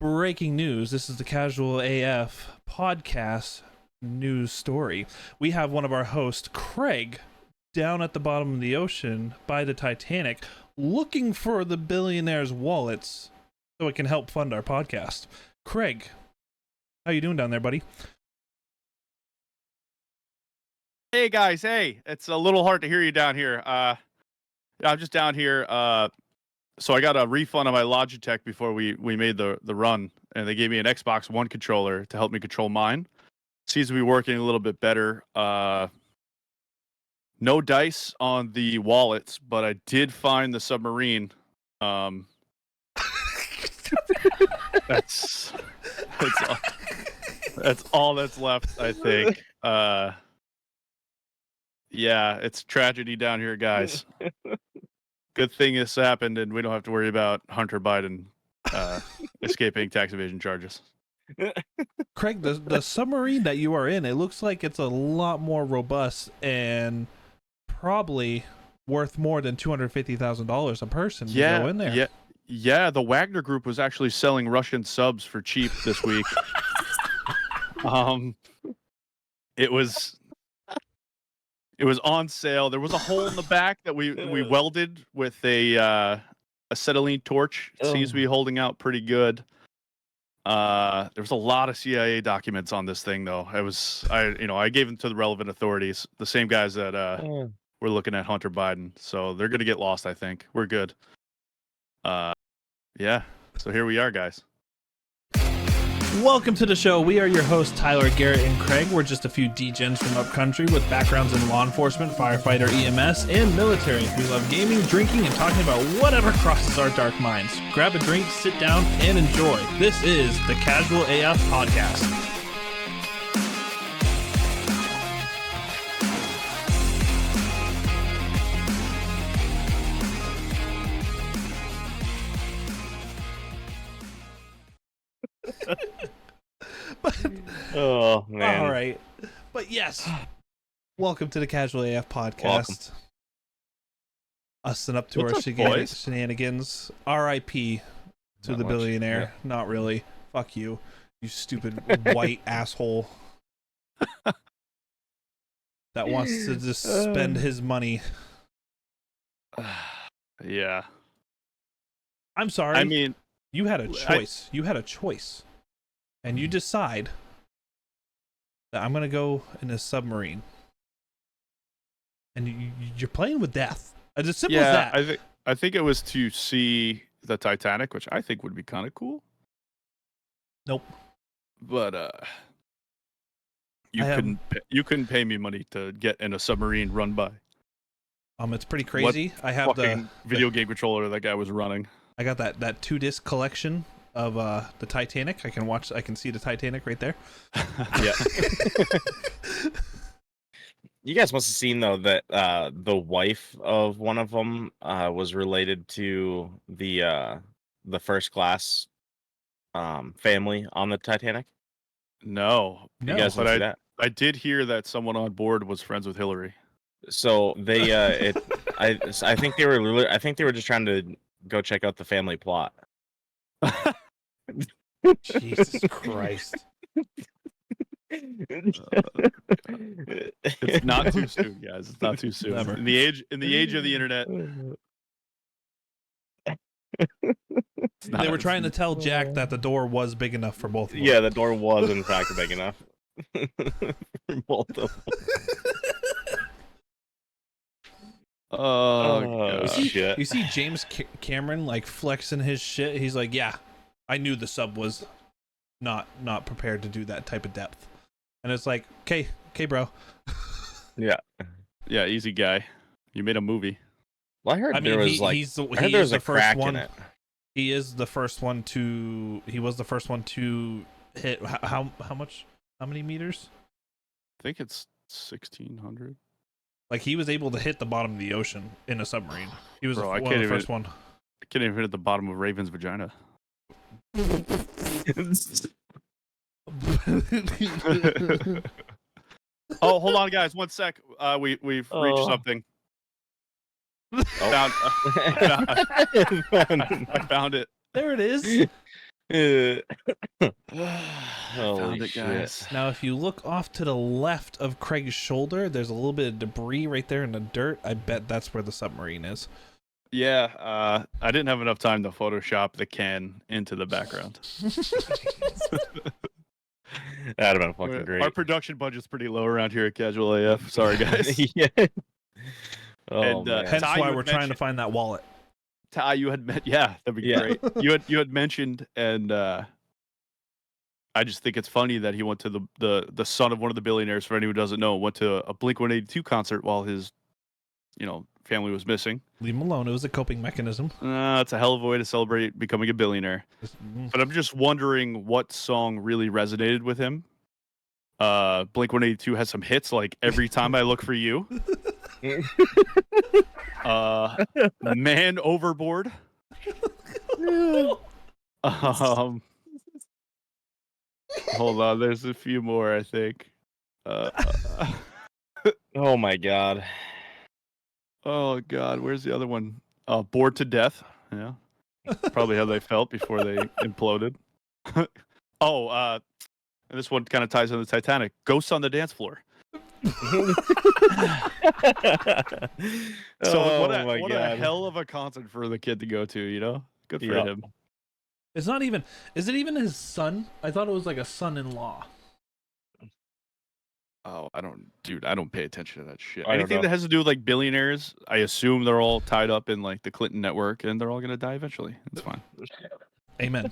Breaking news. This is the Casual AF podcast news story. We have one of our hosts, Craig, down at the bottom of the ocean by the Titanic, looking for the billionaires' wallets so it can help fund our podcast. Craig, how you doing down there, buddy? Hey guys, hey, it's a little hard to hear you down here. I'm just down here. So I got a refund on my Logitech before we made the run, and they gave me an Xbox One controller to help me control mine. Seems to be working a little bit better. No dice on the wallets, but I did find the submarine. That's all that's left, I think. Yeah, it's tragedy down here, guys. Good thing this happened, and we don't have to worry about Hunter Biden escaping tax evasion charges. Craig, the submarine that you are in, it looks like it's a lot more robust and probably worth more than $250,000 a person to go in there. Yeah. The Wagner Group was actually selling Russian subs for cheap this week. It was on sale. There was a hole in the back that we welded with a acetylene torch. It seems to be holding out pretty good. There was a lot of CIA documents on this thing, though. I gave them to the relevant authorities, the same guys that were looking at Hunter Biden. So they're gonna get lost. I think we're good. Yeah. So here we are, guys. Welcome to the show. We are your hosts, Tyler, Garrett, and Craig. We're just a few D-gens from upcountry with backgrounds in law enforcement, firefighter, EMS, and military. We love gaming, drinking, and talking about whatever crosses our dark minds. Grab a drink, sit down, and enjoy. This is the Casual AF Podcast. Oh man! All right, but yes, welcome to the Casual AF Podcast. Welcome. Us and up to What's our up, boys? shenanigans. R.I.P. to Not the much, billionaire. yeah. Not really. Fuck you, you stupid white asshole that wants to just spend his money. Yeah. I'm sorry. I mean, you had a choice. And you decide that I'm gonna go in a submarine, and you're playing with death. It's as simple as that. I think it was to see the Titanic, which I think would be kind of cool. Nope. But you couldn't pay me money to get in a submarine run by. It's pretty crazy. I have the video game controller that guy was running. I got that 2-disc collection of the Titanic. I can see the Titanic right there. Yeah. You guys must have seen though that the wife of one of them was related to the first class family on the Titanic. No, You guys but didn't see that? I did hear that someone on board was friends with Hillary. So they I think they were just trying to go check out the family plot. Jesus Christ. It's not too soon, guys. It's not too soon. Never. In the age of the internet. They were trying to tell Jack that the door was big enough for both of them. Yeah, the door was in fact big enough for both of them. Oh, shit! You see James Cameron like flexing his shit. He's like, "Yeah, I knew the sub was not prepared to do that type of depth." And it's like, "Okay, bro." Yeah, easy guy. You made a movie. Well, I heard I mean, there was he's the a first crack one. in it. He is the first one to. He was the first one to hit how much? How many meters? I think it's 1,600. Like he was able to hit the bottom of the ocean in a submarine. He was Bro, one of the first one. I can't even hit at the bottom of Raven's vagina. Oh, hold on, guys. 1 sec. We've reached something. Oh. I found it. There it is. Holy Found it, shit. guys. Now, if you look off to the left of Craig's shoulder, there's a little bit of debris right there in the dirt. I bet that's where the submarine is. Yeah, I didn't have enough time to Photoshop the can into the background. That'd have been fucking great. Our production budget's pretty low around here at Casual AF. Sorry, guys. Yeah. Oh, And, man. Hence Ty, why you we're had trying to mentioned- find that wallet. Ty, you had yeah, that'd be Yeah. great. You had mentioned, and I just think it's funny that he went to the son of one of the billionaires. For anyone who doesn't know, went to a Blink-182 concert while his, family was missing. Leave him alone. It was a coping mechanism. It's a hell of a way to celebrate becoming a billionaire. But I'm just wondering what song really resonated with him. Blink-182 has some hits like Every Time I Look for You. Man Overboard. Hold on, there's a few more, I think. Oh my god. Oh god, where's the other one? Bored to Death. Yeah. Probably how they felt before they imploded. And this one kind of ties into the Titanic. Ghosts on the Dance Floor. So what a hell of a concert for the kid to go to, Good for him. It's not even. Is it even his son? I thought it was like a son-in-law. Oh, I don't pay attention to that shit. I don't Anything know. that has to do with like billionaires, I assume they're all tied up in like the Clinton network and they're all gonna die eventually. It's fine. Amen.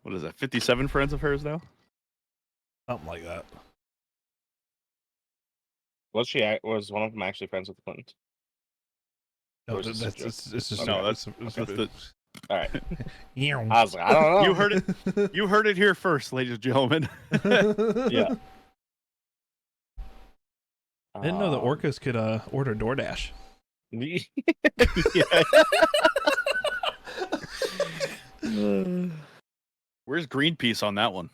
What is that? 57 friends of hers now? Something like that. Was one of them actually friends with the Clintons? No, Or is this a joke? it's just No, it's the- All right. Yeah. I was like, I don't know. You heard it. You heard it here first, ladies and gentlemen. Yeah. I didn't know the orcas could order DoorDash. Where's Greenpeace on that one?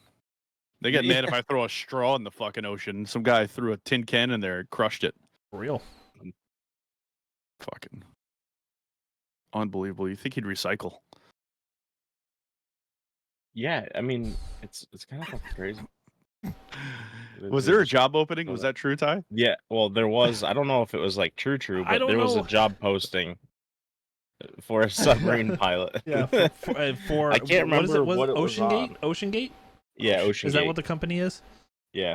They get mad if I throw a straw in the fucking ocean. Some guy threw a tin can in there and crushed it. For real. Fucking unbelievable. You think he'd recycle? Yeah, I mean, it's kind of fucking crazy. Was there a job opening? Was that true, Ty? Yeah, well, there was. I don't know if it was like true, I but don't there was know. a job posting for a submarine pilot. Yeah. For I can't remember what it was Ocean Gate? on. Ocean Gate? Yeah, Ocean Is Gate. that what the company is? Yeah.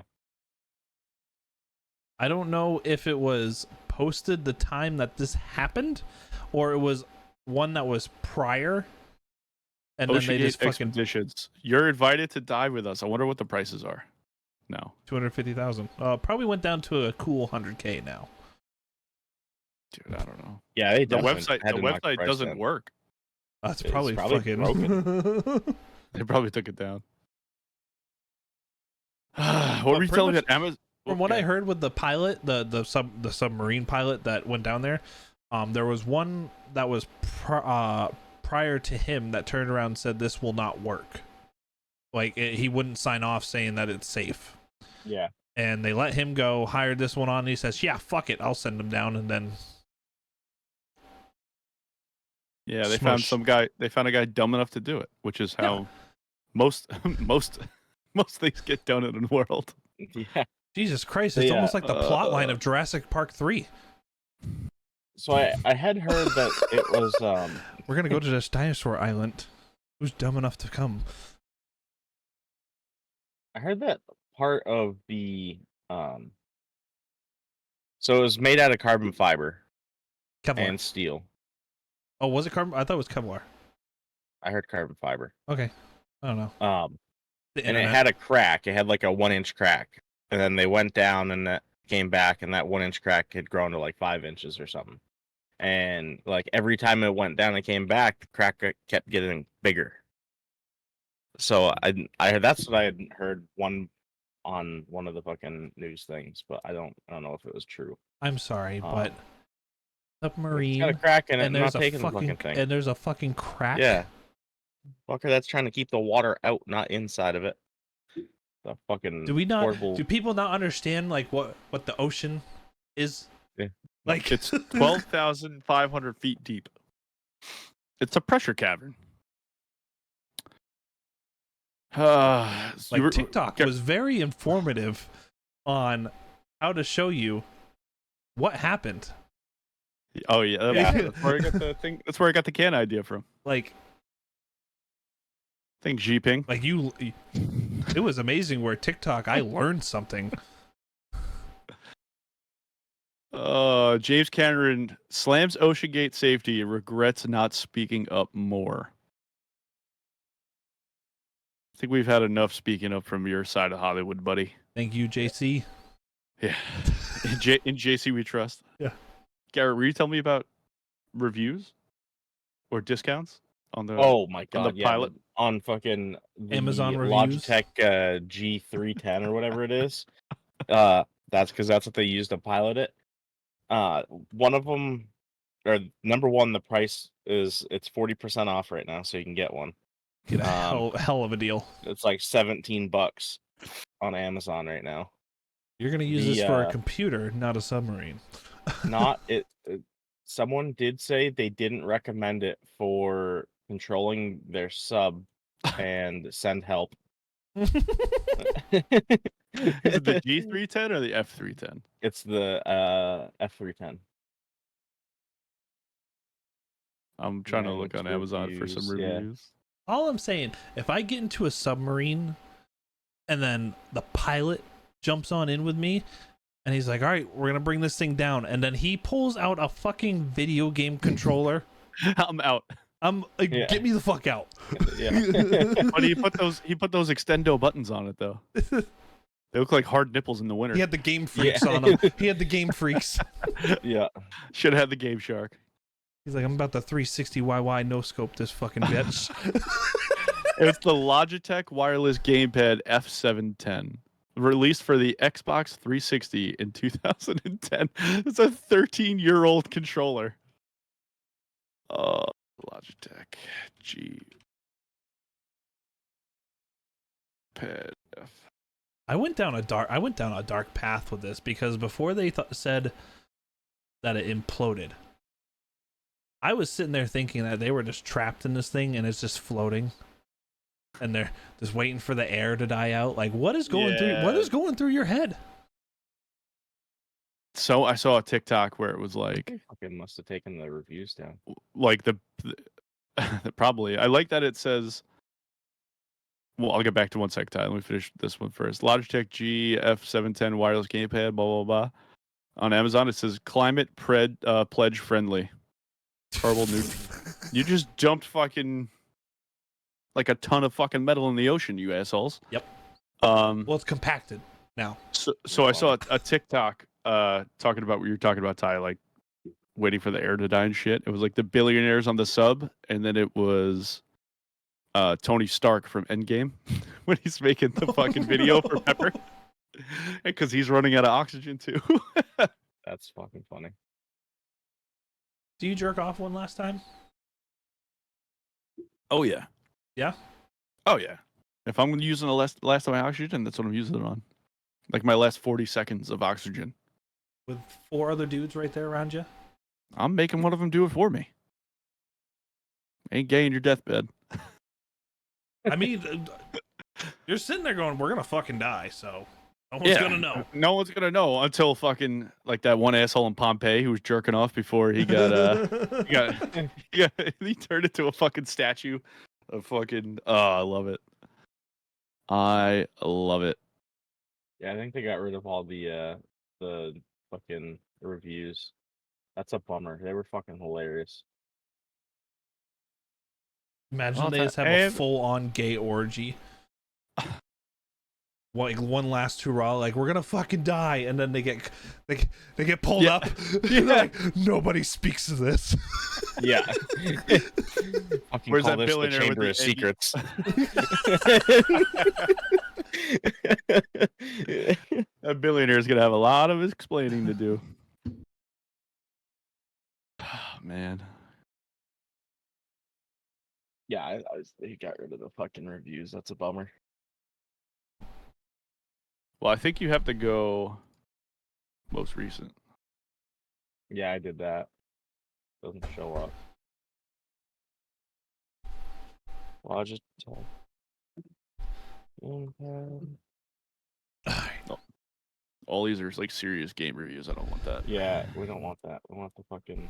I don't know if it was posted the time that this happened, or it was one that was prior, and Ocean then they Gate just fucking Expeditions. You're invited to dive with us. I wonder what the prices are. No. 250,000. Probably went down to a cool 100K now. Dude, I don't know. Yeah, they The definitely website had to knock the price doesn't down. work. That's It's probably probably fucking They probably took it down. What Well, were you pretty telling me much at Amazon? From what I heard with the pilot, the submarine pilot that went down there, there was one that was prior to him that turned around and said this will not work. Like he wouldn't sign off saying that it's safe. Yeah. And they let him go, hired this one on, and he says, yeah, fuck it, I'll send him down. And then Yeah, they found Smush. They found a guy dumb enough to do it, which is how most things get done in the world. Yeah. Jesus Christ, it's almost like the plot line of Jurassic Park 3. So I had heard that it was We're gonna go to this dinosaur island. Who's dumb enough to come? I heard that part of the so it was made out of carbon fiber Kevlar. and steel. Oh, was it carbon? I thought it was Kevlar. I heard carbon fiber. Okay. I don't know. The And it internet. had a crack. It had like a 1-inch crack. And then they went down and that came back and that 1-inch crack had grown to like 5 inches or something. And like every time it went down and came back, the crack kept getting bigger. So I heard that's what I had heard on one of the fucking news things, but I don't know if it was true. I'm sorry, but It's submarine got a crack in it. and I'm not there's a taking the fucking fucking thing. and there's a fucking crack. Yeah. Fucker, that's trying to keep the water out, not inside of it. The fucking Do we not? portable... Do people not understand like what the ocean is? Yeah. Like It's 12,500 feet deep. It's a pressure cavern. Like TikTok was very informative on how to show you what happened. Oh yeah, that's where I got the thing. That's where I got the can idea from. Like Thanks, Xiping. Like it was amazing where TikTok I learned something. James Cameron slams OceanGate safety, regrets not speaking up more. I think we've had enough speaking up from your side of Hollywood, buddy. Thank you, JC. Yeah. in JC we trust. Yeah. Garrett, were you telling me about reviews or discounts on the Oh my god, on the pilot? On fucking the Amazon reviews? Logitech G310 or whatever it is. That's because that's what they use to pilot it. One of them, or number one, the price it's 40% off right now, so you can get one. Get a hell of a deal. It's like $17 on Amazon right now. You're gonna use this for a computer, not a submarine. Not it. Someone did say they didn't recommend it for controlling their sub and send help. Is it the G310 or the F310? It's the F310. I'm trying to look on Amazon for some reviews. All I'm saying, if I get into a submarine and then the pilot jumps on in with me and he's like, all right, we're gonna bring this thing down, and then he pulls out a fucking video game controller, I'm out. I'm like, get me the fuck out. Yeah. But he put those extendo buttons on it though. They look like hard nipples in the winter. He had the Game Freaks on him. He had the Game Freaks. Yeah. Should have had the Game Shark. He's like, I'm about to 360 YY no scope this fucking bitch. It's the Logitech wireless gamepad F710, released for the Xbox 360 in 2010. It's a 13-year-old controller. Logitech G pad F. I went down a dark path with this because before they said that it imploded, I was sitting there thinking that they were just trapped in this thing and it's just floating, and they're just waiting for the air to die out. Like, what is going through your head? So I saw a TikTok where it was like, They fucking must have taken the reviews down. like the probably. I like that it says. Well, I'll get back to one sec, Ty. Let me finish this one first. Logitech G F710 wireless gamepad, blah blah blah. On Amazon, it says climate pledge friendly. Carbon neutral. You just dumped fucking like a ton of fucking metal in the ocean, you assholes. Yep. Well, it's compacted now. So I saw a TikTok talking about what you're talking about, Ty, like waiting for the air to die and shit. It was like the billionaires on the sub, and then it was Tony Stark from Endgame when he's making the fucking video for Pepper, because he's running out of oxygen too. That's fucking funny. Do you jerk off one last time? Oh yeah. Yeah? Oh yeah. If I'm using the last of my oxygen, that's what I'm using it on. Like my last 40 seconds of oxygen. With 4 other dudes right there around you? I'm making one of them do it for me. Ain't gay in your deathbed. I mean, you're sitting there going, we're gonna fucking die, so no one's gonna know. No one's gonna know until fucking like that one asshole in Pompeii who was jerking off before he got he turned into a fucking statue of fucking I love it. I love it. Yeah, I think they got rid of all the fucking reviews. That's a bummer. They were fucking hilarious. Imagine they just have a full-on gay orgy. Like one last hurrah, like we're gonna fucking die, and then they get pulled up. Like, nobody speaks of this. Yeah. Fucking Where's call that this the billionaire Chamber with of the Secrets. That billionaire is gonna have a lot of explaining to do. Oh, man. Yeah, they got rid of the fucking reviews. That's a bummer. Well, I think you have to go most recent. Yeah, I did that. Doesn't show up. Logitech. All these are like serious game reviews. I don't want that. Yeah, we don't want that. We want the fucking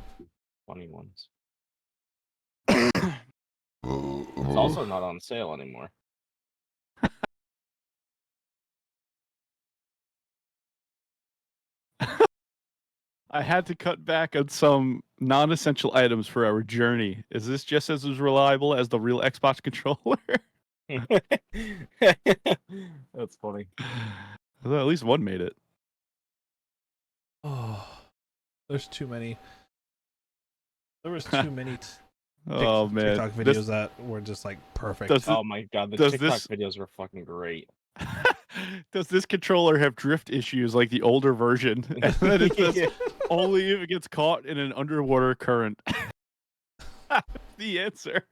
funny ones. It's also not on sale anymore. I had to cut back on some non-essential items for our journey. Is this just as reliable as the real Xbox controller? That's funny. Well, at least one made it. Oh, there's too many. There was too many Oh man, TikTok videos that were just like perfect. Oh my god, the does TikTok this- videos were fucking great. Does this controller have drift issues like the older version? And then it says only if it gets caught in an underwater current. The answer.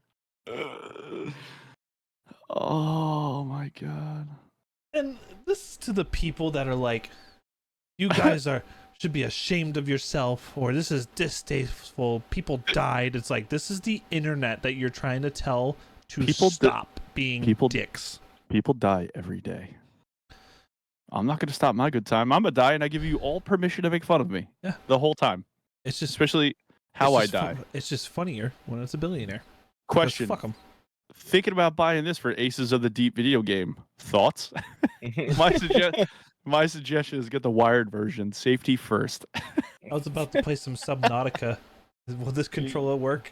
Oh my god. And this is to the people that are like, you guys should be ashamed of yourself, or this is distasteful. People died. It's like, this is the internet that you're trying to tell to stop being dicks. People die every day. I'm not going to stop my good time. I'm going to die, and I give you all permission to make fun of me. Yeah. The whole time. It's just Especially how I die. It's just funnier when it's a billionaire. Question. Fuck them. Thinking about buying this for Aces of the Deep video game. Thoughts? My suggestion is get the wired version. Safety first. I was about to play some Subnautica. Will this controller work?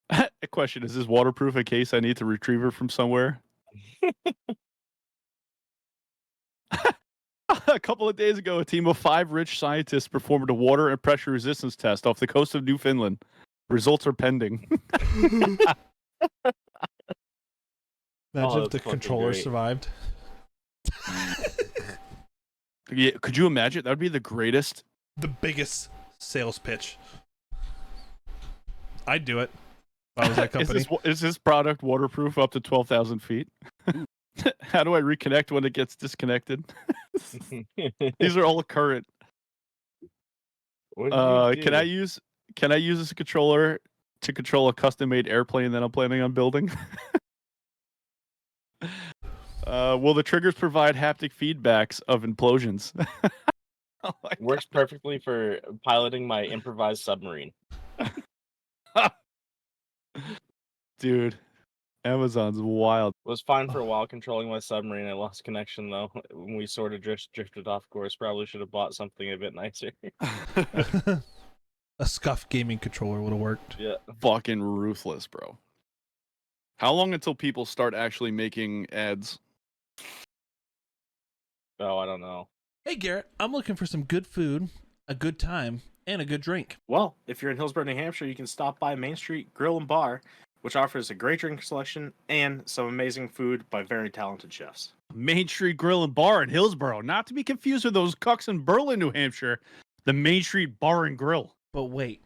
A question. Is this waterproof in case I need to retrieve her from somewhere? A couple of days ago, a team of 5 rich scientists performed a water and pressure resistance test off the coast of Newfoundland. Results are pending. Imagine if the fucking controller great. survived. Yeah, could you imagine? That would be the greatest. The biggest sales pitch. I'd do it. If I was that company. Is this product waterproof up to 12,000 feet? How do I reconnect when it gets disconnected? These are all current. What did you Can I do? use this controller to control a custom-made airplane that I'm planning on building? Will the triggers provide haptic feedbacks of implosions? Oh my Works perfectly for piloting my improvised submarine. Dude, Amazon's wild. Was fine for a while controlling my submarine. I lost connection though when we sort of drifted off course. Probably should have bought something a bit nicer. A scuffed gaming controller would have worked. Yeah. Fucking ruthless, bro. How long until people start actually making ads? Oh, I don't know. Hey Garrett, I'm looking for some good food, a good time, and a good drink. Well, if you're in Hillsborough, New Hampshire, you can stop by Main Street Grill and Bar, which offers a great drink selection and some amazing food by very talented chefs. Main Street Grill and Bar in Hillsborough, not to be confused with those cucks in Berlin, New Hampshire. The Main Street Bar and Grill. But wait,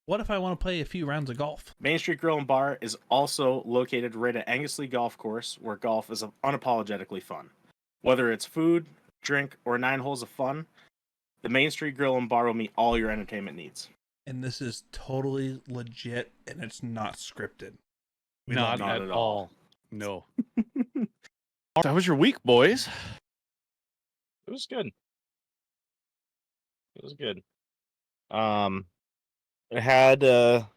what if I want to play a few rounds of golf? Main Street Grill and Bar is also located right at Angesley Golf Course, where golf is unapologetically fun. Whether it's food, drink, or 9 holes of fun, the Main Street Grill and Bar will meet all your entertainment needs. And this is totally legit, and it's not scripted. Not not at at all. No. That was your week, boys. It was good. It was good. I had I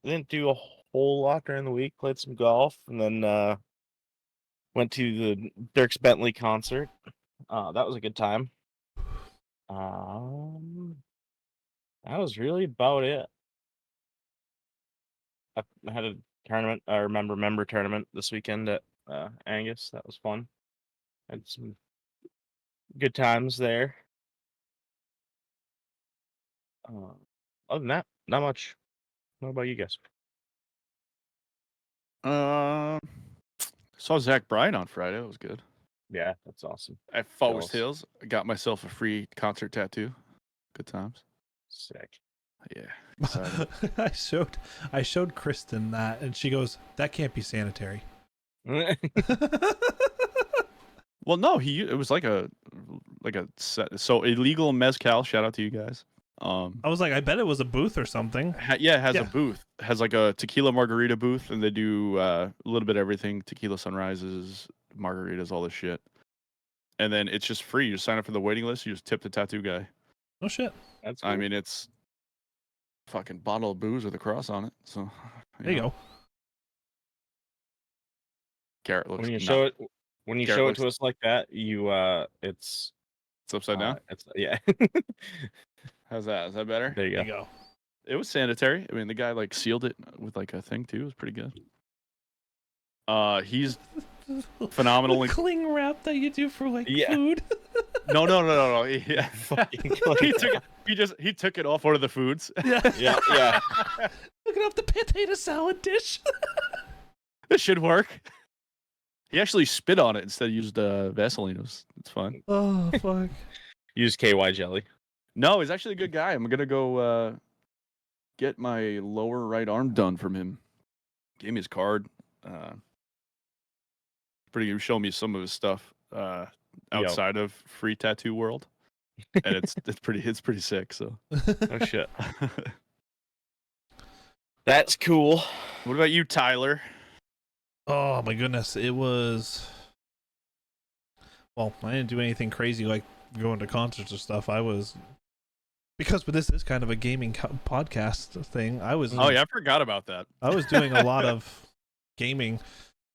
didn't do a whole lot during the week. Played some golf, and then went to the Dierks Bentley concert. That was a good time. That was really about it. I had a tournament, I remember member tournament this weekend at Angus. That was fun. Had some good times there. Other than that, not much. What about you guys? Saw Zach Bryan on Friday. That was good. Yeah, that's awesome. At Forest Jealous. Hills, I got myself a free concert tattoo. Good times. Sick. Yeah. Excited. I showed Kristen that, and she goes, "That can't be sanitary." Well, no, it was like a set. So illegal mezcal. Shout out to you guys. I was like, I bet it was a booth or something. Yeah, it has Yeah. a booth. It has like a tequila margarita booth, and they do a little bit of everything: tequila sunrises, margaritas, all this shit. And then it's just free. You sign up for the waiting list. You just tip the tattoo guy. Oh shit. That's cool. I mean, it's fucking bottle of booze with a cross on it. So There you go. Garrett looks. when you not- show it, Garrett show it looks- to us like that, you it's It's upside down. It's yeah. How's that? Is that better? There you There go. you go. It was sanitary. I mean, the guy like sealed it with like a thing too. It was pretty good. He's phenomenal. The cling wrap that you do for like Yeah. food. No. Yeah. he took it off one of the foods. Yeah. Yeah. Looking up the potato salad dish. This should work. He actually spit on it instead of used Vaseline. It's fun. Oh fuck. Use KY jelly. No, he's actually a good guy. I'm gonna go get my lower right arm done from him. Gave me his card. Pretty good. Showing me some of his stuff outside of free tattoo world, and it's pretty sick. So, Oh shit. That's cool. what about you, Tyler? Oh my goodness. It was. Well, I didn't do anything crazy like going to concerts or stuff. I was. Because this is kind of a gaming podcast thing. I was. Oh yeah, I forgot about that. I was doing a lot of gaming.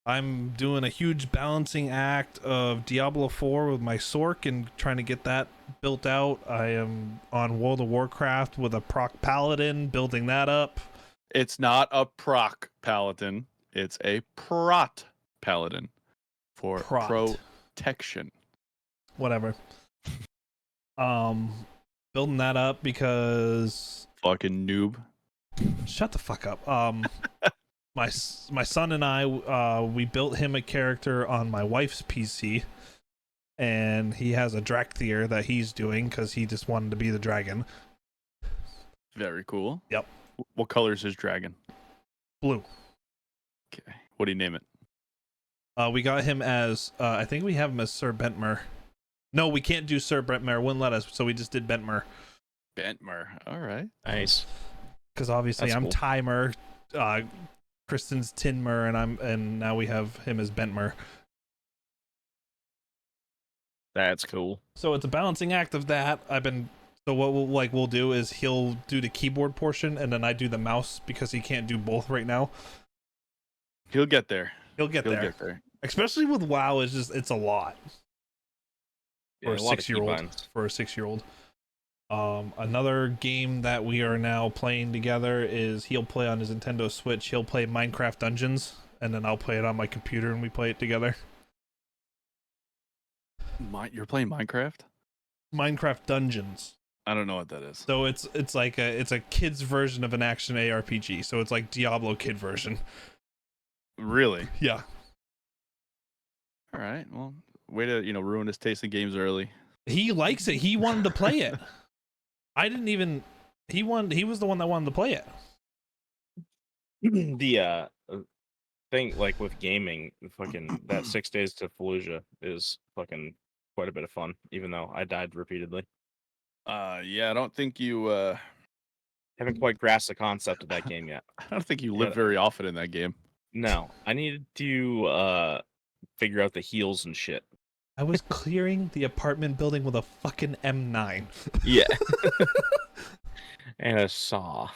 I'm doing a huge balancing act of Diablo 4 with my Sork and trying to get that built out. I am on World of Warcraft with a proc paladin, building that up. It's not a proc paladin. It's a prot paladin for Prot. protection. Whatever. Building that up because Fucking noob. shut the fuck up. My son and I we built him a character on my wife's PC, and he has a Drakthir that he's doing because he just wanted to be the dragon. Very cool. Yep. What color is his dragon? Blue. Okay. What do you name it? We got him as I think we have him as Sir Bentmer. No, we can't do Sir Bentmer. Wouldn't let us, so we just did Bentmer. Bentmer. All right. Nice. Because obviously That's I'm cool. Timer, Kristen's Tinmer, and now we have him as Bentmer. That's cool. So it's a balancing act of that. So what we'll do is he'll do the keyboard portion, and then I do the mouse because he can't do both right now. He'll get there. He'll get He'll there. get there. Especially with WoW, it's a lot for Yeah, a a lot of 6-year-old. keybinds. For a 6-year-old. Another game that we are now playing together is he'll play on his Nintendo Switch. He'll play Minecraft Dungeons, and then I'll play it on my computer, and we play it together. You're playing Minecraft? Minecraft Dungeons. I don't know what that is. So it's like a kid's version of an action ARPG. So it's like Diablo kid version. Really? Yeah. All right. Well, way to ruin his taste in games early. He likes it. He wanted to play it. I didn't even. He was the one that wanted to play it. The thing like with gaming, fucking that 6 days to Fallujah is fucking quite a bit of fun, even though I died repeatedly. Yeah, I don't think you. Haven't quite grasped the concept of that game yet. I don't think you live very often in that game. No, I needed to figure out the heals and shit. I was clearing the apartment building with a fucking M9 Yeah. And a saw.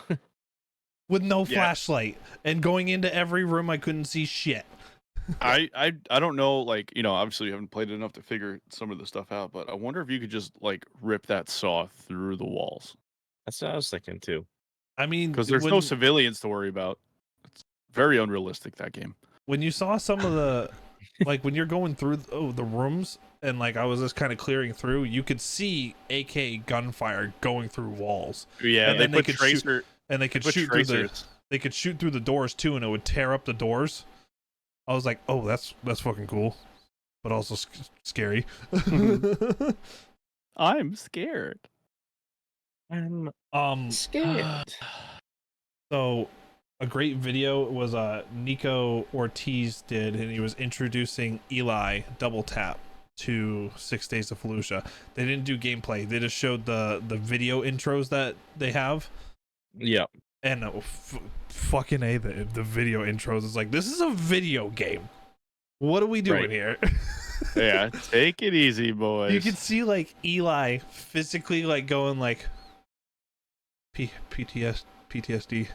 with no Yeah. flashlight and going into every room I couldn't see shit. I don't know, obviously you haven't played it enough to figure some of the stuff out, but I wonder if you could just rip that saw through the walls, That's what I was thinking too. I mean, because there's no when- civilians to worry about. It's very unrealistic, that game. when you saw some of the when you're going through the rooms and I was just kind of clearing through, you could see AK gunfire going through walls, Yeah, And they they put could tracer. and they could put shoot through tracers. they could shoot through the doors too, and it would tear up the doors. I was like, oh, that's fucking cool, but also scary. I'm scared. I'm scared. So a great video was Nico Ortiz did, and he was introducing Eli double tap to 6 Days of Fallujah. They didn't do gameplay. They just showed the video intros that they have. Yeah. And fucking A, the video intros is like, this is a video game. What are we doing here? Yeah, take it easy, boys. You can see like Eli physically like going like PTSD.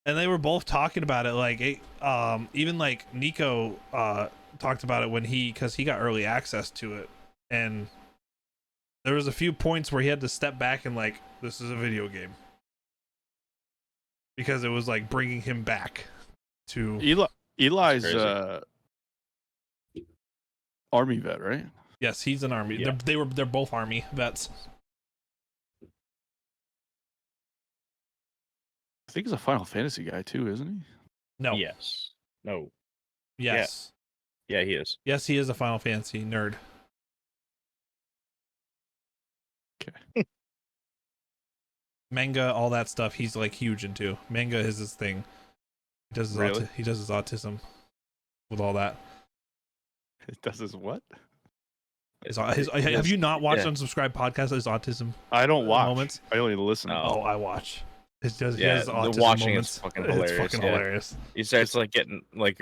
And they were both talking about it, like even like Nico talked about it when because he got early access to it, and there was a few points where he had to step back and like, this is a video game, because it was like bringing him back to Eli's Army vet, right? Yes, he's an Army. Yeah. They're both Army vets. I think he's a Final Fantasy guy too, isn't he? No. Yes. No. Yes. Yeah, he is. Yes, he is a Final Fantasy nerd. Okay. Manga, all that stuff, he's like huge into. Manga is his thing. He does his he does his autism with all that. It does his what? Have you not watched Unsubscribed podcast? His autism. I don't watch. Moments. I only listen. Oh, I watch. It's just Yeah, his autism the watching moments. is fucking hilarious. It's fucking hilarious. He starts like getting like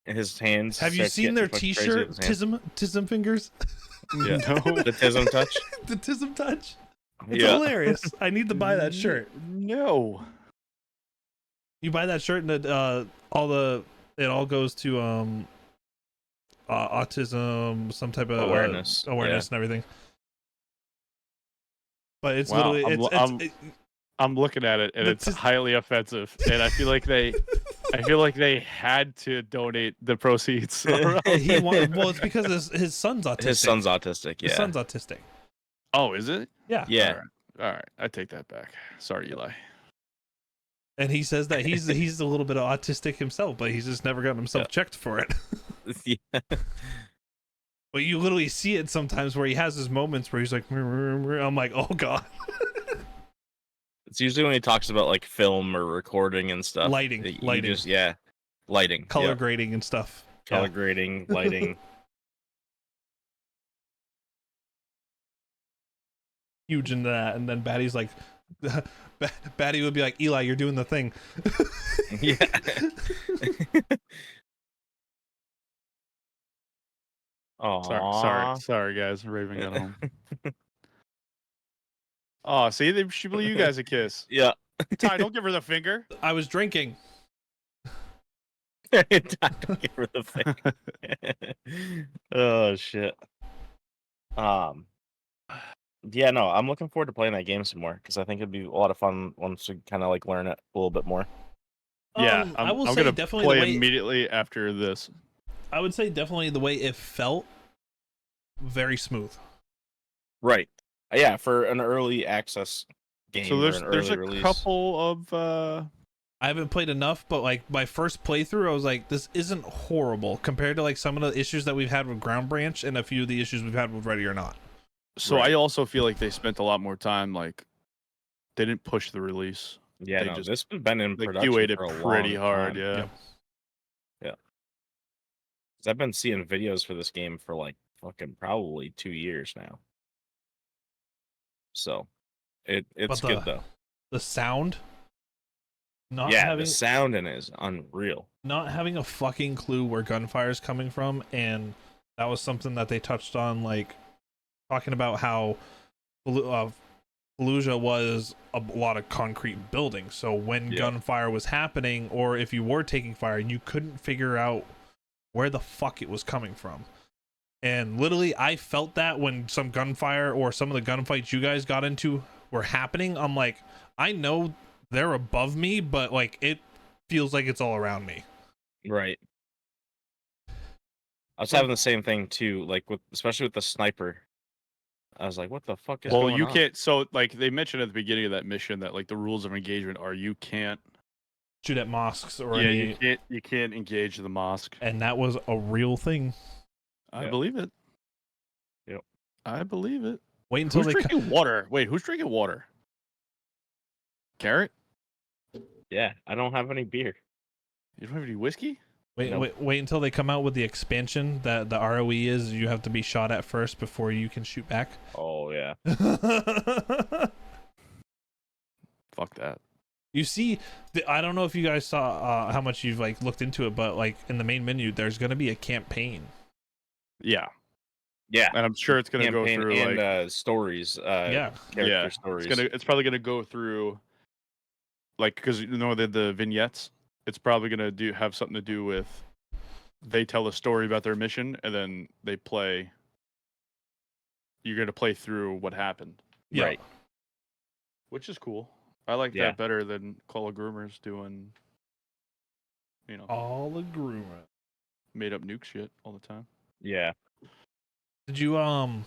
his hands. Have you starts seen getting their fucking crazy T-shirt with his hands. tism fingers? Yeah. No. The tism touch. The tism touch. It's Yeah. hilarious. I need to buy that shirt. No. You buy that shirt and it all goes to autism, some type of Awareness. and everything. But it's Wow, literally I'm looking at it and it's highly offensive, and I feel like they had to donate the proceeds. well, it's because his son's autistic. His son's autistic. Yeah. His son's autistic. Oh, is it? Yeah. Yeah. All right, I take that back. Sorry, Eli. And he says that he's a little bit autistic himself, but he's just never gotten himself checked for it. Yeah. But you literally see it sometimes where he has his moments where he's like, I'm like, oh god. It's usually when he talks about like film or recording and stuff. Lighting. Lighting. Color Yep. grading and stuff. Color grading, lighting. Huge into that, and then Batty's like, Batty would be like, Eli, you're doing the thing. Yeah. Sorry, guys. Raven got home. Oh, see, she blew you guys a kiss. Yeah. Ty, don't give her the finger. I was drinking. Give her the thing. Oh shit. Yeah, no, I'm looking forward to playing that game some more because I think it'd be a lot of fun once we kind of like learn it a little bit more. Yeah, I will I'm say gonna definitely play the way, immediately after this. I would say definitely the way it felt, very smooth. Right. Yeah, for an early access game. So or an there's early a release. couple of I haven't played enough, but like my first playthrough, I was like, this isn't horrible compared to like some of the issues that we've had with Ground Branch and a few of the issues we've had with Ready or Not. So Right. I also feel like they spent a lot more time. Like they didn't push the release. Yeah, they no, just- this has been in They production QA'd it for a pretty long hard. time. Yeah. Yep. 'Cause I've been seeing videos for this game for like fucking probably 2 years now. So it's But good though. The sound, not Yeah, having the sound in it is unreal. not having a fucking clue where gunfire is coming from, and that was something that they touched on, like talking about how Fallujah was a lot of concrete buildings. So when gunfire was happening, or if you were taking fire, you couldn't figure out where the fuck it was coming from. And literally, I felt that when some gunfire or some of the gunfights you guys got into were happening. I'm like, I know they're above me, but like it feels like it's all around me. Right. I was having the same thing too, like with especially with the sniper. I was like, what the fuck is Well, going you on? can't. So like they mentioned at the beginning of that mission that like the rules of engagement are you can't. Shoot at mosques or Yeah, any, you can't engage the mosque. and that was a real thing. I Yep. believe it. Yep. I believe it. Wait until Who's they drinking water? Wait, who's drinking water? Carrot? Yeah, I don't have any beer. You don't have any whiskey? Wait until they come out with the expansion that the ROE is. You have to be shot at first before you can shoot back. Oh yeah. Fuck that. You see, I don't know if you guys saw how much you've like looked into it, but like in the main menu, there's gonna be a campaign. Yeah, Yeah. and I'm sure it's gonna go Campaign through and like stories. Yeah. Character stories. It's probably gonna go through like because you know the vignettes. It's probably gonna have something to do with they tell a story about their mission and then they play. You're gonna play through what happened, Yeah. Right. which is cool. I like Yeah. that better than Call of Groomers doing, All the groomer. made up nuke shit all the time. Yeah. Did you who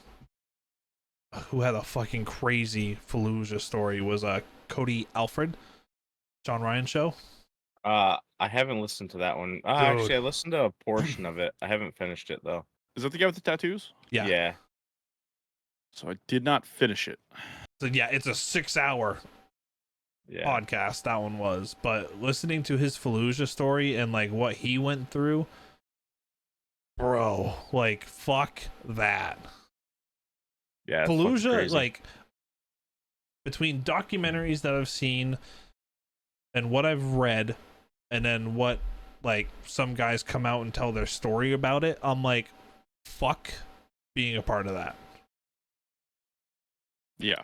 had a fucking crazy Fallujah story was Cody Alfred, John Ryan show. I haven't listened to that one. Actually, I listened to a portion of it. I haven't finished it though. Is that the guy with the tattoos? Yeah. Yeah. So I did not finish it. So yeah, it's a 6-hour Yeah. podcast that one was, but listening to his Fallujah story and like what he went through, bro, like fuck that. Yeah. it's fucking Fallujah, crazy. like between documentaries that I've seen and what I've read, and then what like some guys come out and tell their story about it, I'm like, fuck being a part of that. Yeah.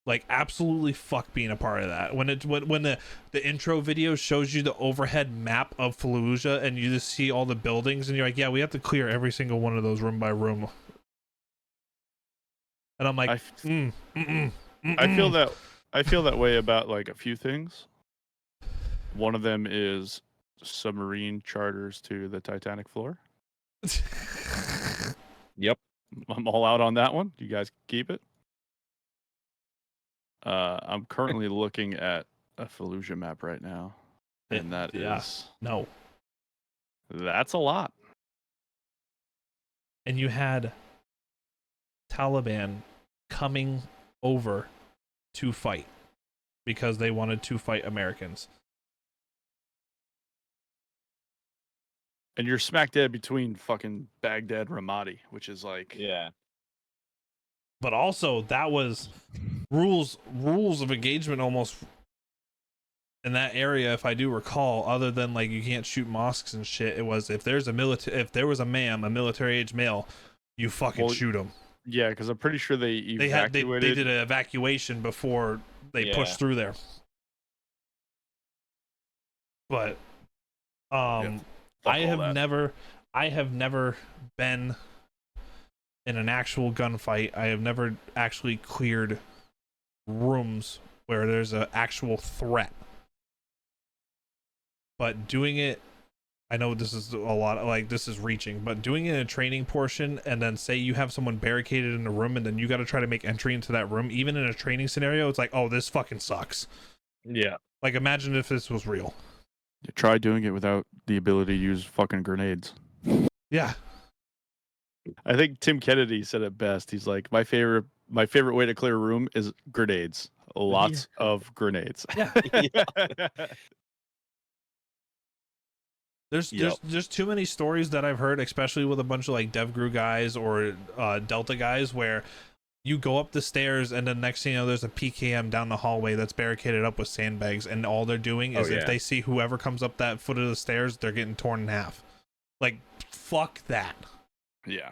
Like absolutely fuck being a part of that. When the intro video shows you the overhead map of Fallujah and you just see all the buildings and you're like, yeah, we have to clear every single one of those room by room. And I'm like, I feel that way about like a few things. One of them is submarine charters to the Titanic floor. Yep. I'm all out on that one. You guys keep it. I'm currently looking at a Fallujah map right now, and that is no. That's a lot. And you had Taliban coming over to fight because they wanted to fight Americans. And you're smack dead between fucking Baghdad, Ramadi, which is like Yeah. But also that was rules of engagement almost in that area, if I do recall, other than like you can't shoot mosques and shit. It was if there was a military age male, you fucking shoot him. Yeah, because I'm pretty sure they evacuated. They did an evacuation before they pushed through there. But I have never been in an actual gunfight. I have never actually cleared rooms where there's an actual threat. But doing it, I know this is a lot, like this is reaching, but doing it in a training portion and then say you have someone barricaded in a room and then you got to try to make entry into that room, even in a training scenario, it's like, oh, this fucking sucks. Yeah. Like imagine if this was real. Try doing it without the ability to use fucking grenades. Yeah. I think Tim Kennedy said it best. He's like, my favorite way to clear a room is grenades. Lots of grenades. Yeah. There's too many stories that I've heard, especially with a bunch of like DevGru guys or Delta guys, where you go up the stairs and then next thing you know there's a PKM down the hallway that's barricaded up with sandbags, and all they're doing is if they see whoever comes up that foot of the stairs, they're getting torn in half. Like, fuck that. Yeah.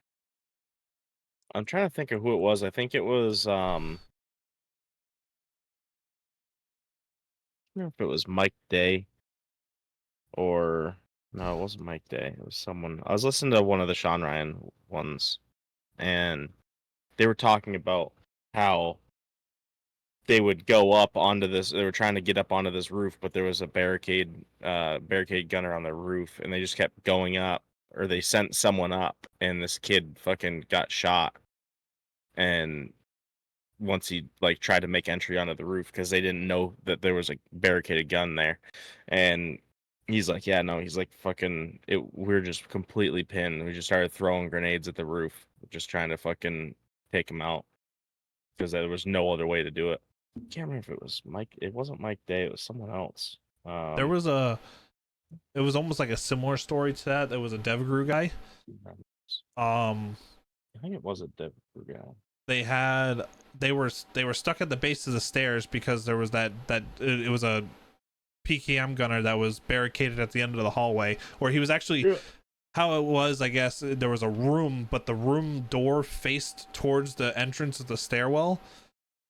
I'm trying to think of who it was. I think it was I don't know if it was Mike Day or no, it wasn't Mike Day. It was someone. I was listening to one of the Sean Ryan ones, and they were talking about how they would go up onto this. They were trying to get up onto this roof, but there was a barricade gunner on the roof, and they just kept going up, or they sent someone up, and this kid fucking got shot. And once he like tried to make entry onto the roof because they didn't know that there was a barricaded gun there, and he's like, yeah, no, he's like, fucking, we're just completely pinned. We just started throwing grenades at the roof, just trying to fucking take him out because there was no other way to do it. I can't remember if it was Mike. It wasn't Mike Day. It was someone else. There was a it was almost like a similar story to that. There was a DevGru guy. I think it was a Dev guy. They were stuck at the base of the stairs because there was it was a PKM gunner that was barricaded at the end of the hallway, or he was actually how it was, I guess there was a room, but the room door faced towards the entrance of the stairwell,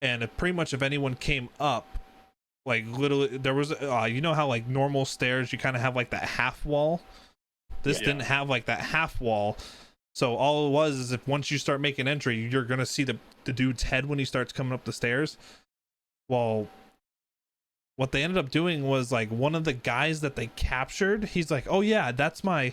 and pretty much if anyone came up, like literally there was you know how like normal stairs you kind of have like that half wall. This didn't have like that half wall. So all it was is if once you start making entry, you're gonna see the dude's head when he starts coming up the stairs. Well, what they ended up doing was like one of the guys that they captured, he's like, oh yeah, that's my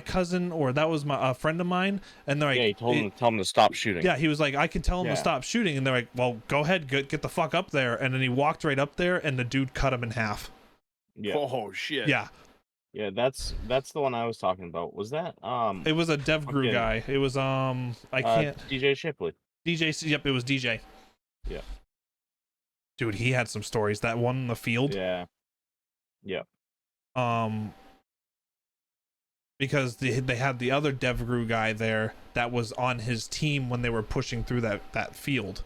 cousin, or that was my friend of mine. And they're like, yeah, he told him, tell him to stop shooting. Yeah, he was like, I can tell him to stop shooting. And they're like, well, go ahead, get the fuck up there. And then he walked right up there, and the dude cut him in half. Yeah. Oh shit. Yeah. Yeah, that's the one I was talking about. Was that It was a DevGru guy. It was I can't DJ Shipley. DJ. Yep, it was DJ. Yeah. Dude, he had some stories. That one in the field. Yeah. Yeah. Because they had the other DevGru guy there that was on his team when they were pushing through that field.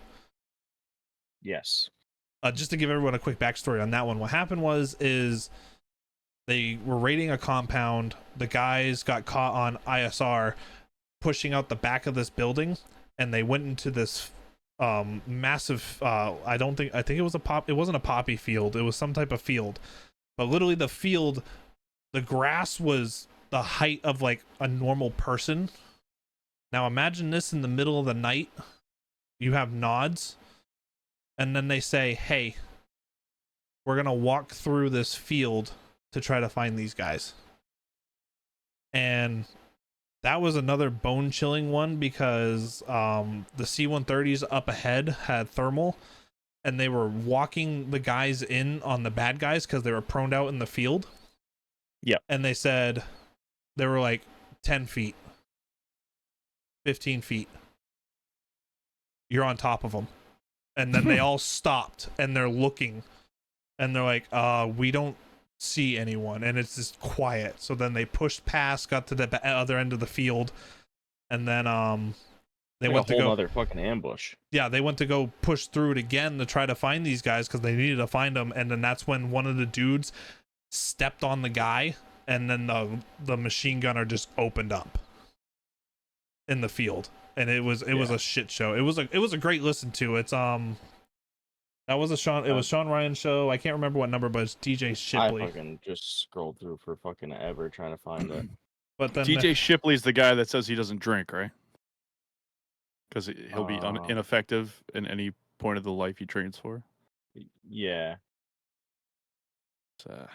Yes. Just to give everyone a quick backstory on that one, what happened is they were raiding a compound. The guys got caught on ISR pushing out the back of this building, and they went into this massive I think it was it wasn't a poppy field, it was some type of field, but literally the field, the grass was the height of like a normal person. Now imagine this in the middle of the night, you have nods, and then they say, hey, we're gonna walk through this field to try to find these guys. And that was another bone chilling one because the C-130s up ahead had thermal, and they were walking the guys in on the bad guys because they were prone out in the field. Yep. And they said they were like 10 feet, 15 feet. You're on top of them. And then they all stopped and they're looking and they're like, we don't see anyone, and it's just quiet. So then they pushed past, got to the other end of the field, and then they went to go another fucking ambush. Yeah, they went to go push through it again to try to find these guys because they needed to find them. And then that's when one of the dudes stepped on the guy, and then the machine gunner just opened up in the field, and it was a shit show. It was a great listen to. It's That was it was Sean Ryan's show. I can't remember what number, but it's DJ Shipley. I fucking just scrolled through for fucking ever trying to find it. But then DJ Shipley's the guy that says he doesn't drink, right? Because he'll be ineffective in any point of the life he trains for. Yeah. I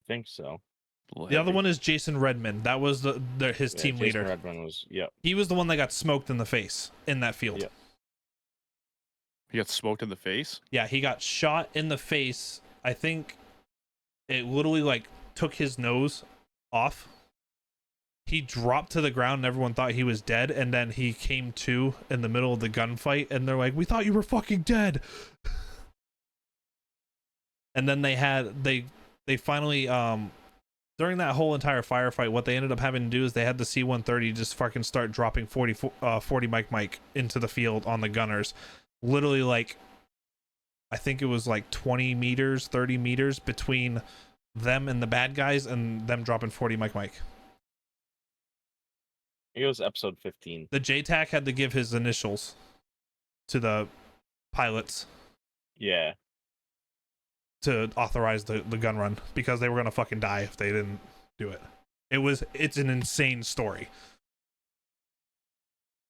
think so. The other one is Jason Redman. That was his team Jason leader. Redman was, He was the one that got smoked in the face in that field. Yep. He got smoked in the face? Yeah, he got shot in the face. I think it literally like took his nose off. He dropped to the ground and everyone thought he was dead, and then he came to in the middle of the gunfight and they're like, we thought you were fucking dead. And then they finally during that whole entire firefight, what they ended up having to do is they had the C-130 just fucking start dropping 40 Mike into the field on the gunners. Literally, like, I think it was like 20 meters, 30 meters between them and the bad guys, and them dropping 40 Mike. It was episode 15. The JTAC had to give his initials to the pilots. Yeah. To authorize the gun run, because they were gonna fucking die if they didn't do it. It's an insane story.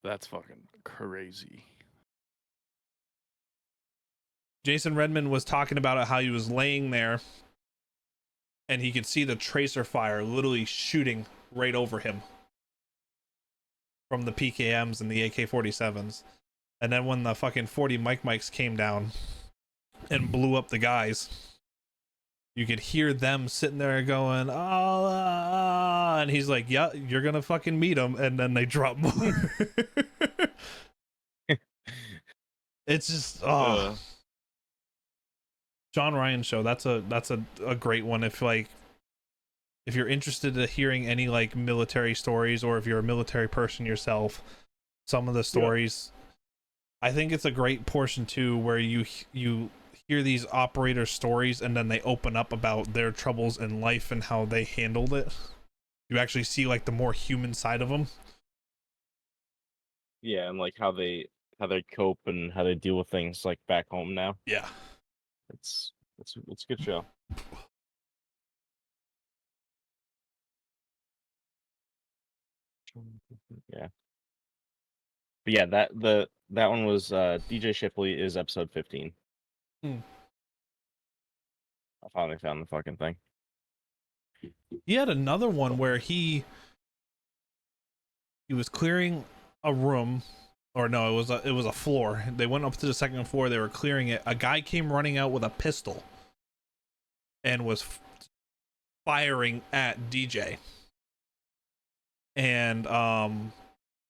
That's fucking crazy. Jason Redman was talking about it, how he was laying there and he could see the tracer fire literally shooting right over him from the PKMs and the AK-47s. And then when the fucking 40 Mikes came down and blew up the guys, you could hear them sitting there going, oh, and he's like, yeah, you're gonna fucking meet him. And then they drop more. It's just John Ryan show. That's a great one. If you're interested in hearing any like military stories, or if you're a military person yourself, some of the stories, I think it's a great portion too, where you hear these operator stories and then they open up about their troubles in life and how they handled it. You actually see like the more human side of them. Yeah, and like how they cope and how they deal with things like back home now. Yeah. It's a good show. Yeah. But yeah, that one was DJ Shipley is episode 15. Hmm. I finally found the fucking thing. He had another one where he was clearing a room, or no, it was a floor. They went up to the second floor, they were clearing it. A guy came running out with a pistol and was firing at DJ. And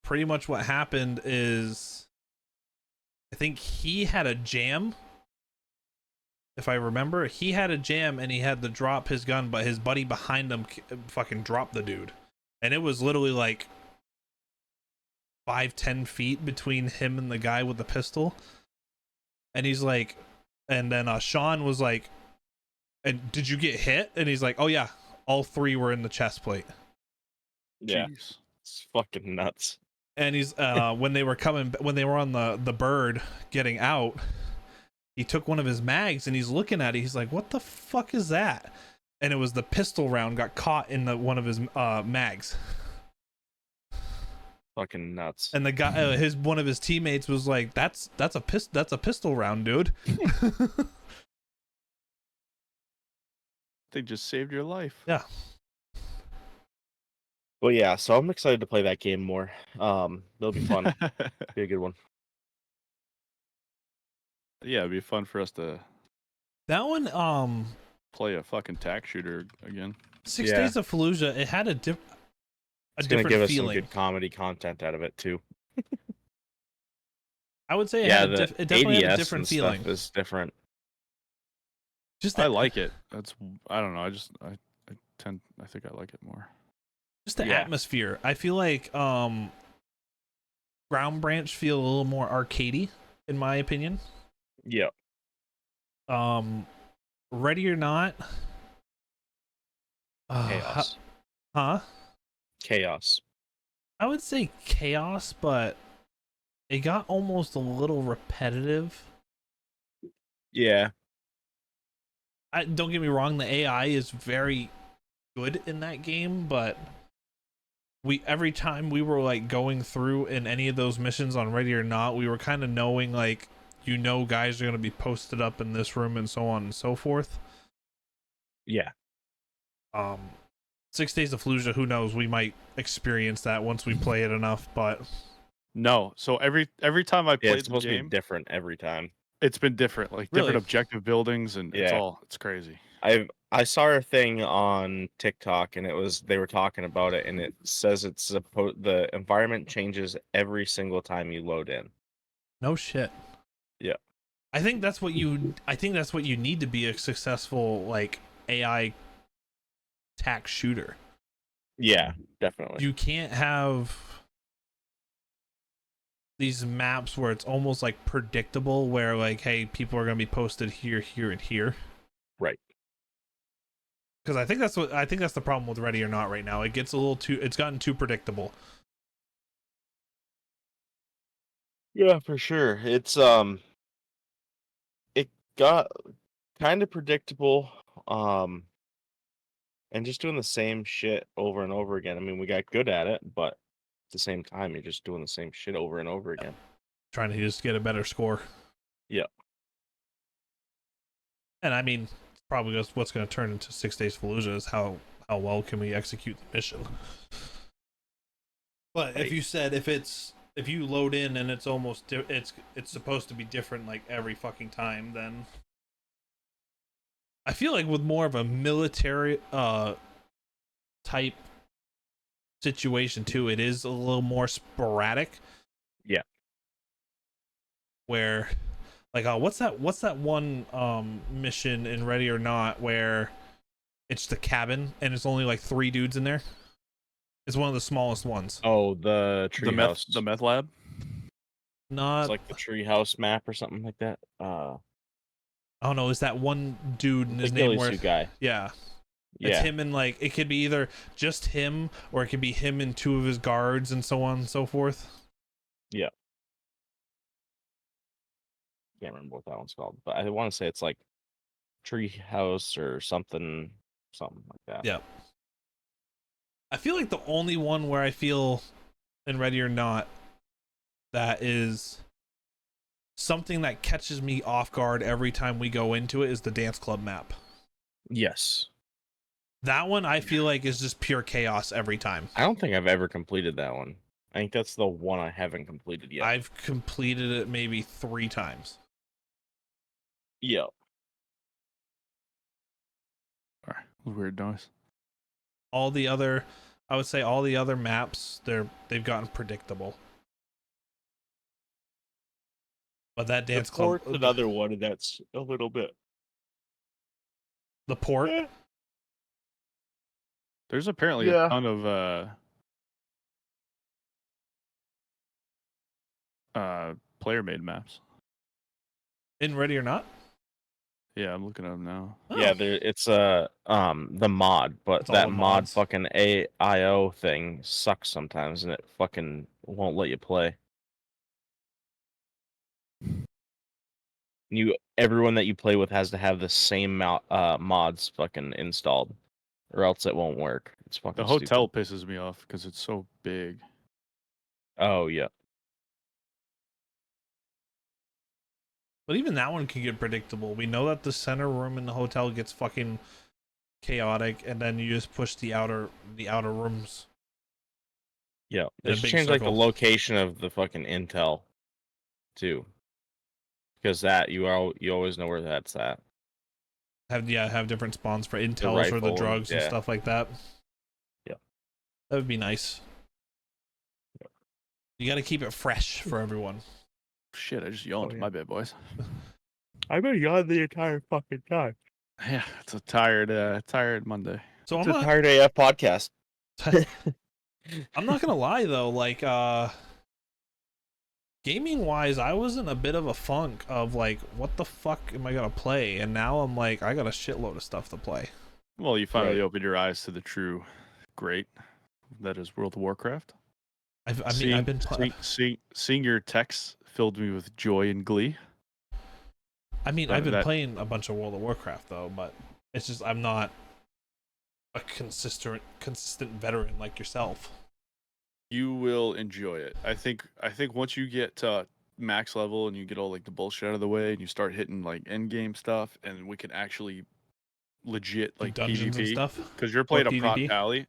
pretty much what happened is, I think he had a jam. If I remember, he had a jam and he had to drop his gun, but his buddy behind him fucking dropped the dude. And it was literally like 5-10 feet between him and the guy with the pistol. And he's like, and then Sean was like, and did you get hit? And he's like, oh yeah, all three were in the chest plate. Yeah. Jeez. It's fucking nuts. And he's when they were on the bird getting out, he took one of his mags and he's looking at it. He's like, what the fuck is that? And it was the pistol round got caught in one of his mags. Fucking nuts. And the guy, one of his teammates was like, that's a pistol round, dude. They just saved your life. Yeah. Well, yeah, so I'm excited to play that game more. It'll be fun. Be a good one. Yeah, it'd be fun for us to That one, play a fucking tack shooter again. 6 Days of Fallujah, it had a It's gonna different give us feeling. some good comedy content out of it too. I would say Yeah, it the definitely had a ADS different and feeling. stuff is different. Just I that, like it. I don't know. I think I like it more. just the Yeah. atmosphere. I feel like Ground Branch feel a little more arcadey, in my opinion. Yeah. Ready or Not. Chaos. Huh? Chaos. I would say chaos, but it got almost a little repetitive. Yeah. Don't get me wrong, the AI is very good in that game, but every time we were like going through in any of those missions on Ready or Not, we were kind of knowing like, guys are going to be posted up in this room and so on and so forth. Yeah. 6 Days of Fallujah, who knows, we might experience that once we play it enough, but No. So every time I Yeah, played it's supposed the to game, be different every time. it's been different. Like different Really? objective buildings, and Yeah. it's crazy. I saw a thing on TikTok and they were talking about it and it says the environment changes every single time you load in. no shit. Yeah. I think that's what you need to be a successful like AI tac shooter. Yeah, definitely. You can't have these maps where it's almost like predictable, where like, hey, people are going to be posted here, here, and here. Right. Because I think that's the problem with Ready or Not right now. It's gotten too predictable. Yeah, for sure. It's it got kind of predictable and just doing the same shit over and over again. I mean, we got good at it, but at the same time you're just doing the same shit over and over again. Trying to just get a better score. Yeah. And I mean, probably just what's going to turn into 6 Days Fallujah is how well can we execute the mission. But Right. if you load in and it's almost it's supposed to be different like every fucking time, then I feel like with more of a military type situation too, it is a little more sporadic. Yeah. Where Like, what's that one mission in Ready or Not where it's the cabin and it's only like 3 dudes in there? It's one of the smallest ones. Oh, the treehouse. The meth lab. Not It's like the treehouse map or something like that. oh no, is that one dude in The his name ghillie where suit guy. yeah. It's Yeah. him and like it could be either just him or it could be him and 2 of his guards and so on and so forth. Yeah. Can't remember what that one's called, but I want to say it's like treehouse or something like that. Yeah. I feel like the only one where I feel in Ready or Not that is something that catches me off guard every time we go into it is the dance club map. Yes. That one I feel like is just pure chaos every time. I don't think I've ever completed that one. I think that's the one I haven't completed yet. I've completed it maybe 3 times. Yeah. Sorry, weird noise. I would say all the other maps, they've gotten predictable. But that dance club, another one, and that's a little bit. the port, There's apparently Yeah. a ton of player made maps. in Ready or Not. Yeah, I'm looking at them now. Oh. Yeah, it's the mod, but It's all that the mod mods. fucking AIO thing sucks sometimes, and it fucking won't let you play. Everyone that you play with has to have the same mods fucking installed, or else it won't work. It's fucking The hotel stupid. pisses me off because it's so big. Oh yeah. But even that one can get predictable. We know that the center room in the hotel gets fucking chaotic, and then you just push the outer rooms. Yeah, In they a should big change like the circle. location of the fucking intel, too, because that you always know where that's at. Have different spawns for intels for the rifle, drugs and yeah. stuff like that. Yeah. That would be nice. You got to keep it fresh for everyone. Shit, I just yawned. Oh, yeah. My bad, boys. I've been yawning the entire fucking time. Yeah, it's a tired Monday. So It's a tired AF podcast. I'm not gonna lie though, like gaming wise, I was in a bit of a funk of like, what the fuck am I gonna play? And now I'm like, I got a shitload of stuff to play. Well, you finally Right. opened your eyes to the true great that is World of Warcraft. I've been Seeing your texts filled me with joy and glee. I've been playing a bunch of World of Warcraft though, but it's just I'm not a consistent veteran like yourself. You will enjoy it. I think once you get to max level and you get all like the bullshit out of the way and you start hitting like end game stuff and we can actually legit like Dungeons and PvP stuff. because you're playing Or a prop PvP? pally.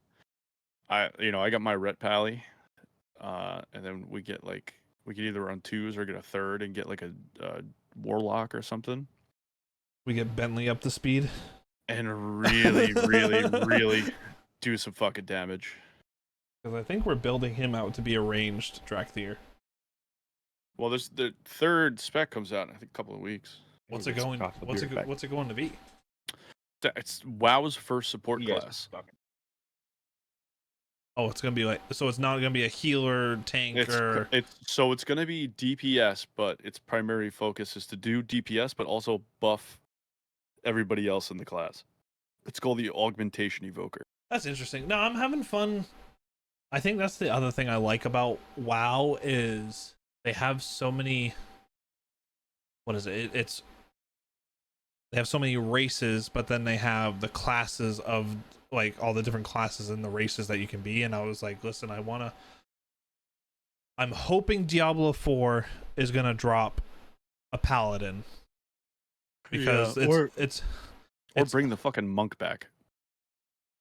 I got my ret pally, and then we get like we could either run 2s or get a 3rd and get like a warlock or something. We get Bentley up to speed. And really, really do some fucking damage. Because I think we're building him out to be a ranged Drakthir. Well, there's the 3rd spec comes out in I think a couple of weeks. What's it going to be? It's WoW's first support You guys class. Oh, it's gonna be like, so it's not gonna be a healer, tank, or It's gonna be DPS, but its primary focus is to do DPS, but also buff everybody else in the class. It's called the Augmentation Evoker. That's interesting. No, I'm having fun. I think that's the other thing I like about WoW is they have so many. What is it? They have so many races, but then they have the classes of like all the different classes and the races that you can be. And I was like, listen, I'm hoping Diablo 4 is gonna drop a paladin because it's bring the fucking monk back.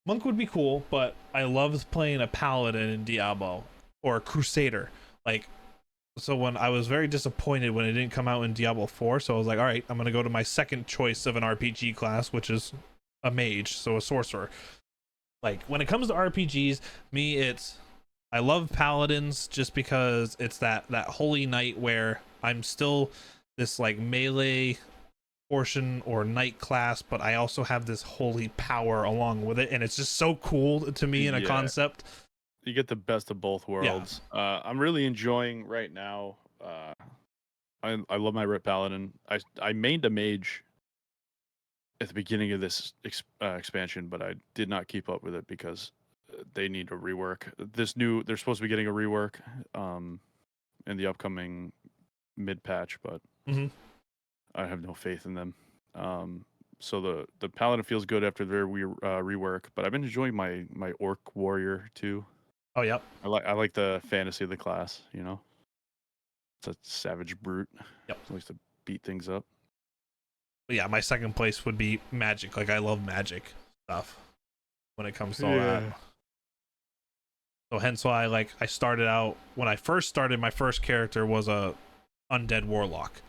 Monk would be cool, but I love playing a paladin in Diablo or a crusader. Like, so when I was very disappointed when it didn't come out in Diablo 4, so I was like, all right, I'm gonna go to my second choice of an RPG class, which is a mage, so a sorcerer. Like, when it comes to RPGs, I love paladins just because it's that holy knight where I'm still this like melee portion or knight class, but I also have this holy power along with it, and it's just so cool to me in a concept. You get the best of both worlds. I'm really enjoying right now. I love my Rip Paladin. I mained a mage at the beginning of this expansion, but I did not keep up with it because they need a rework. They're supposed to be getting a rework in the upcoming mid patch, but I have no faith in them. So the Paladin feels good after their rework, but I've been enjoying my Orc Warrior too. Oh, yep. I like the fantasy of the class, you know? It's a savage brute. Yep. He likes to beat things up. But yeah, my second place would be magic. Like, I love magic stuff when it comes to all that. So hence why I started out, when I first started, my first character was a undead warlock.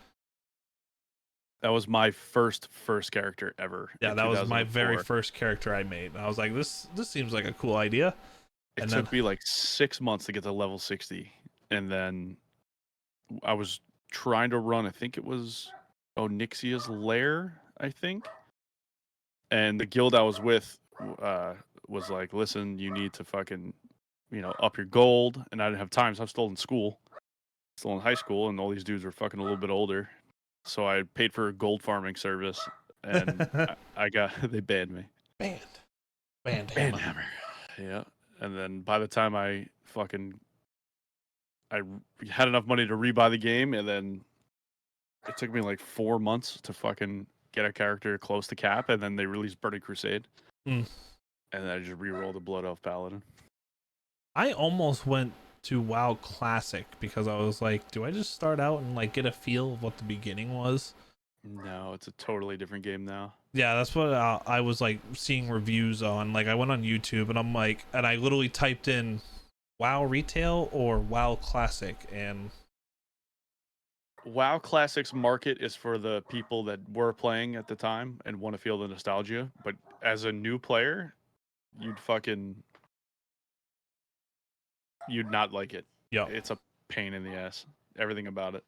That was my first character ever. Yeah, that was my very first character I made. And I was like, this seems like a cool idea. It took me like 6 months to get to level 60. And then I was trying to run, I think it was Onyxia's Lair, I think. And the guild I was with was like, listen, you need to fucking, up your gold. And I didn't have time, so I'm still in school. Still in high school, and all these dudes were fucking a little bit older. So I paid for a gold farming service, and they banned me. Banned hammer. Yeah. And then by the time I had enough money to rebuy the game, and then it took me like 4 months to fucking get a character close to cap, and then they released Burning Crusade. And then I just re-rolled the Blood Elf Paladin. I almost went to WoW Classic because I was like, do I just start out and like get a feel of what the beginning was? No, it's a totally different game now. Yeah, that's what I was like seeing reviews on. Like, I went on YouTube and I'm like, and I literally typed in WoW Retail or WoW Classic, and WoW Classic's market is for the people that were playing at the time and want to feel the nostalgia. But as a new player, you'd not like it. Yeah, it's a pain in the ass. Everything about it.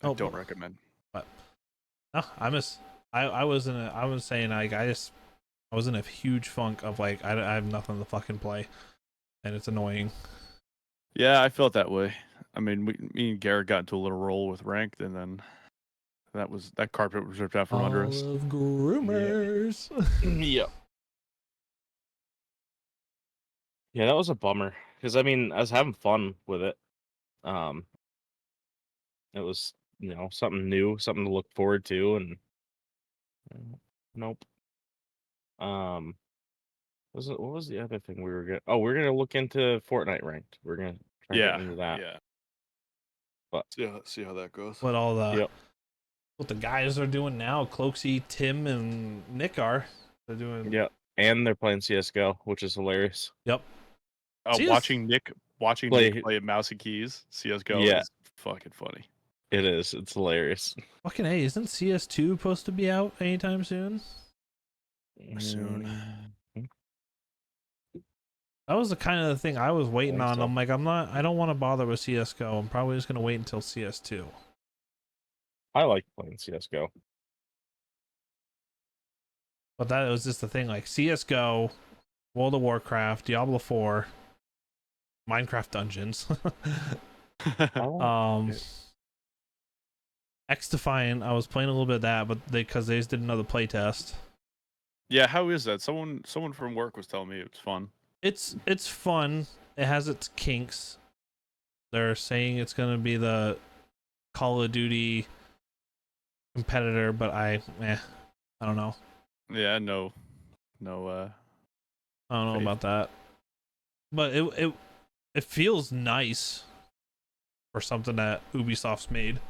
I don't recommend. But no, I was in a huge funk of like I have nothing to fucking play, and it's annoying. Yeah, I felt that way. I mean, me and Garrett got into a little roll with ranked, and then that carpet was ripped out from under us. All of groomers. Yep. Yeah, that was a bummer because I mean I was having fun with it. It was something new, something to look forward to, and nope. What was the other thing we were gonna? Oh, we're gonna look into Fortnite ranked. We're gonna try to get into that. Yeah. But see how that goes. What all the what the guys are doing now? Cloaksy, Tim, and Nick are. They're doing. Yeah, and they're playing CS:GO, which is hilarious. Yep. Watching Nick play at Mouse and Keys CS:GO is fucking funny. It is. It's hilarious. Fucking A, isn't CS2 supposed to be out anytime soon? Soon. That was the kind of the thing I was waiting on. So. I'm like, I don't want to bother with CS:GO. I'm probably just gonna wait until CS2. I like playing CS:GO. But that was just the thing, like CS:GO, World of Warcraft, Diablo 4, Minecraft Dungeons. X-Defiant, I was playing a little bit of that, but because they just did another playtest. Yeah, how is that? Someone from work was telling me it's fun. It's fun. It has its kinks. They're saying it's gonna be the Call of Duty competitor, but I don't know. Yeah, no. I don't know about that. But it feels nice for something that Ubisoft's made.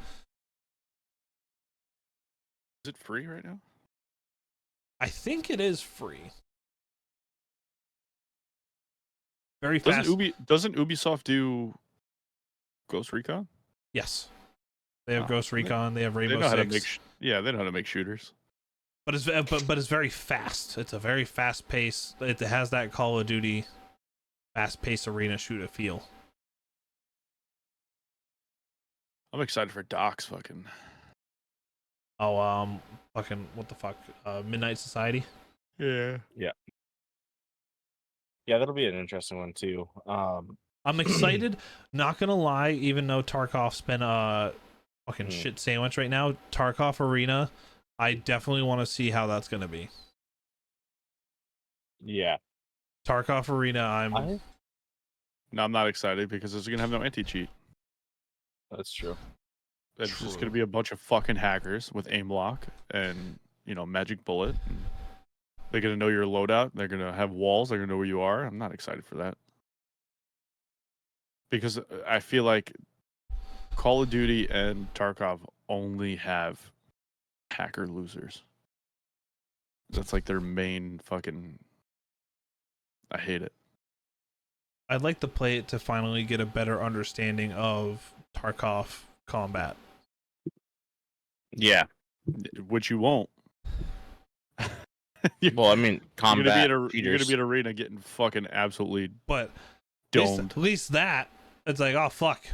Is it free right now? I think it is free. Very fast. Doesn't Ubisoft do Ghost Recon? Yes. They have Ghost Recon, they have Rainbow Six. They know how to make shooters. But it's very fast. It's a very fast pace. It has that Call of Duty fast paced arena shooter feel. I'm excited for Doc's fucking. Oh, fucking what the fuck? Midnight Society. Yeah. Yeah, that'll be an interesting one too. I'm excited. Not gonna lie, even though Tarkov's been a fucking Hmm. shit sandwich right now, Tarkov Arena, I definitely want to see how that's gonna be. Yeah, Tarkov Arena, No, I'm not excited because it's gonna have no anti-cheat. that's true. It's just True. gonna be a bunch of fucking hackers with aim lock and magic bullet. And they're gonna know your loadout. They're gonna have walls. They're gonna know where you are. I'm not excited for that because I feel like Call of Duty and Tarkov only have hacker losers. That's like their main fucking. I hate it. I'd like to play it to finally get a better understanding of Tarkov combat. Yeah. Which you won't. Well, I mean, You're combat gonna be cheaters. at arena getting fucking absolutely But domed. at least that, it's like, oh fuck,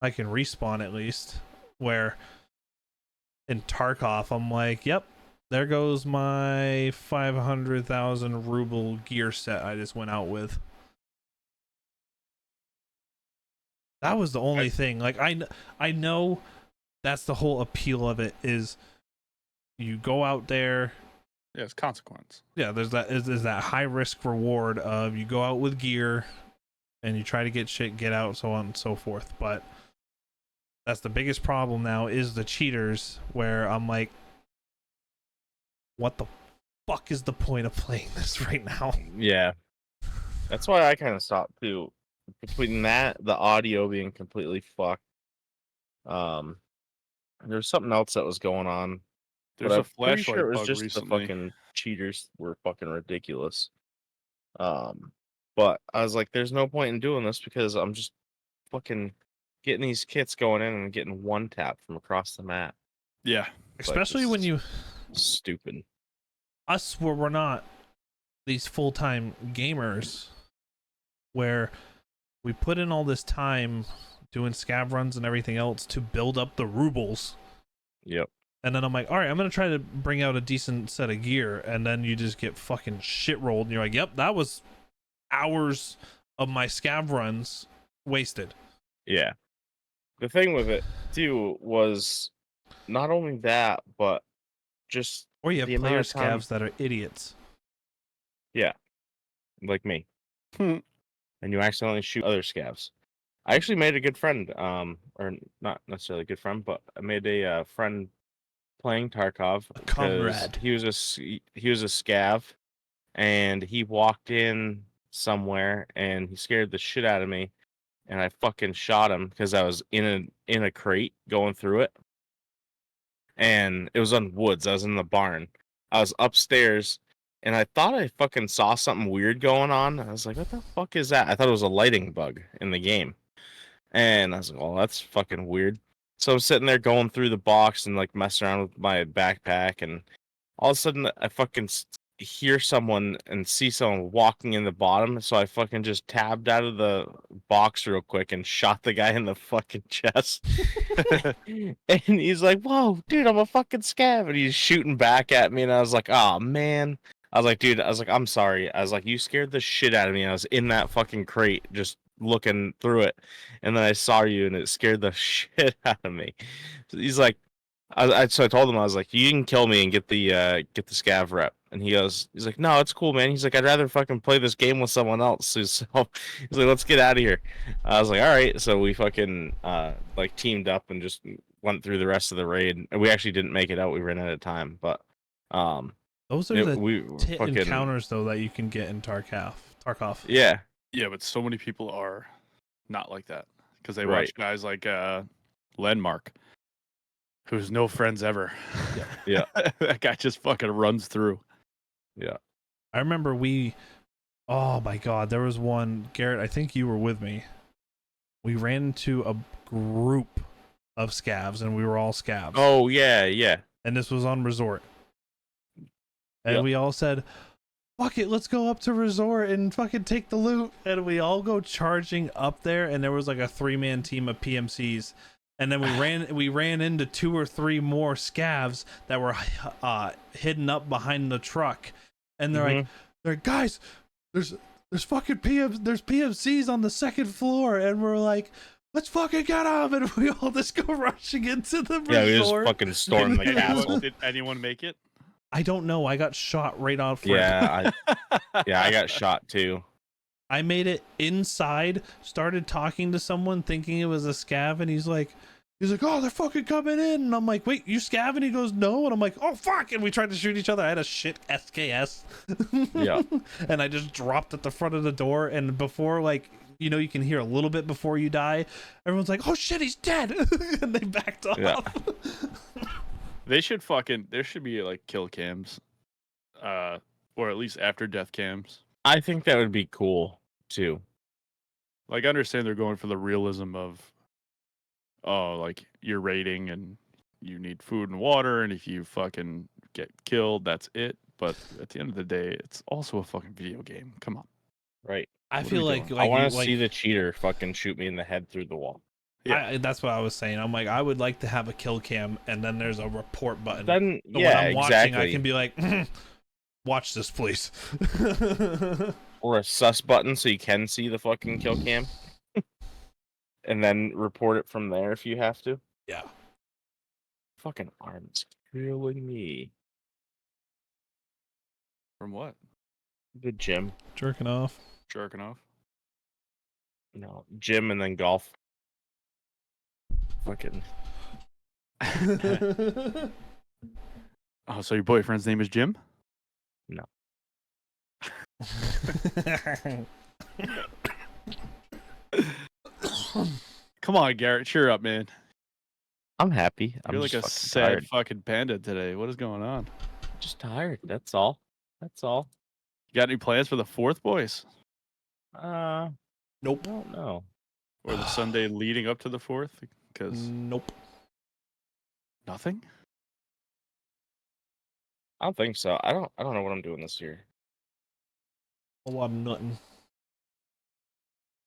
I can respawn at least. Where in Tarkov, I'm like, yep, there goes my 500,000 ruble gear set I just went out with. That was the only thing. Like I know that's the whole appeal of it is you go out there. Yeah, it's consequence. Yeah, there's that is that high risk reward of you go out with gear and you try to get shit, get out, so on and so forth. But that's the biggest problem now is the cheaters, where I'm like, what the fuck is the point of playing this right now? Yeah, that's why I kind of stopped too. Between that, the audio being completely fucked. There's something else that was going on. There's but a I'm pretty flashlight sure it was bug just recently. the fucking cheaters were fucking ridiculous. But I was like, there's no point in doing this because I'm just fucking getting these kits going in and getting one tap from across the map. Yeah. It's like, Especially this when is you stupid. us where we're not these full-time gamers, where we put in all this time doing scav runs and everything else to build up the rubles. Yep. And then I'm like, all right, I'm going to try to bring out a decent set of gear. And then you just get fucking shit rolled. And you're like, yep, that was hours of my scav runs wasted. Yeah. The thing with it, too, was not only that, but just Or you have the amount player of time- scavs that are idiots. Yeah. Like me. Hmm. And you accidentally shoot other scavs. I actually made a good friend, or not necessarily a good friend, but I made a friend playing Tarkov. A 'cause comrade. He was a scav, and he walked in somewhere and he scared the shit out of me, and I fucking shot him because I was in a crate going through it, and it was on woods. I was in the barn. I was upstairs, and I thought I fucking saw something weird going on. I was like, what the fuck is that? I thought it was a lighting bug in the game. And I was like, well, that's fucking weird. So I'm sitting there going through the box and like messing around with my backpack, and all of a sudden I fucking hear someone and see someone walking in the bottom. So I fucking just tabbed out of the box real quick and shot the guy in the fucking chest. And he's like, whoa, dude, I'm a fucking scav. And he's shooting back at me. And I was like, oh, man. I was like, dude, I'm sorry. I was like, you scared the shit out of me. I was in that fucking crate just looking through it. And then I saw you and it scared the shit out of me. So he's like, so I told him, I was like, you can kill me and get the scav rep. And he's like, no, it's cool, man. He's like, I'd rather fucking play this game with someone else. So he's like, let's get out of here. I was like, all right. So we fucking like teamed up and just went through the rest of the raid. And we actually didn't make it out. We ran out of time, but Those are the we fucking encounters though that you can get in Tarkov. Yeah. Yeah, but so many people are not like that because they Right. watch guys like Lenmark, who's no friends ever. Yeah. That guy just fucking runs through. Yeah. I remember oh my god, there was one, Garrett, I think you were with me. We ran into a group of scavs and we were all scavs. Oh yeah, yeah. And this was on resort. And Yep. we all said, fuck it, let's go up to resort and fucking take the loot. And we all go charging up there, and there was like a 3-man team of PMCs. And then we ran into 2 or 3 more scavs that were hidden up behind the truck, and they're like, guys, there's fucking there's PMCs on the 2nd floor, and we're like, let's fucking get them, and we all just go rushing into the resort. Yeah, we just fucking storm the castle. Did anyone make it? I don't know. I got shot right off. Yeah, I got shot too. I made it inside, started talking to someone thinking it was a scav, and he's like, oh, they're fucking coming in. And I'm like, wait, you scav? And he goes, no. And I'm like, oh, fuck. And we tried to shoot each other. I had a shit SKS. Yeah. And I just dropped at the front of the door. And before, like, you know, you can hear a little bit before you die. Everyone's like, oh, shit, he's dead. And they backed off. Yeah. There should be like kill cams, or at least after death cams. I think that would be cool too. Like, I understand they're going for the realism of, like you're raiding and you need food and water, and if you fucking get killed, that's it. But at the end of the day, it's also a fucking video game. Come on. Right. I What are feel we like, doing? I want to see the cheater fucking shoot me in the head through the wall. Yeah. that's what I was saying. I'm like, I would like to have a kill cam, and then there's a report button. Then, So yeah, when I'm watching, exactly. I can be like, watch this, please. Or a sus button so you can see the fucking kill cam. And then report it from there if you have to. Yeah. Fucking arms killing me. From what? The gym. Jerking off. Jerking off. No, gym and then golf. Fucking. Oh, so your boyfriend's name is Jim? No. Come on, Garrett, cheer up, man. I'm happy. I'm You're like a just sad tired. fucking panda today. What is going on? Just tired. That's all. That's all. You got any plans for the 4th, boys? Nope. I don't know. Or the Sunday leading up to the 4th? Because Nope. nothing? I don't think so. I don't know what I'm doing this year. A lot of nothing.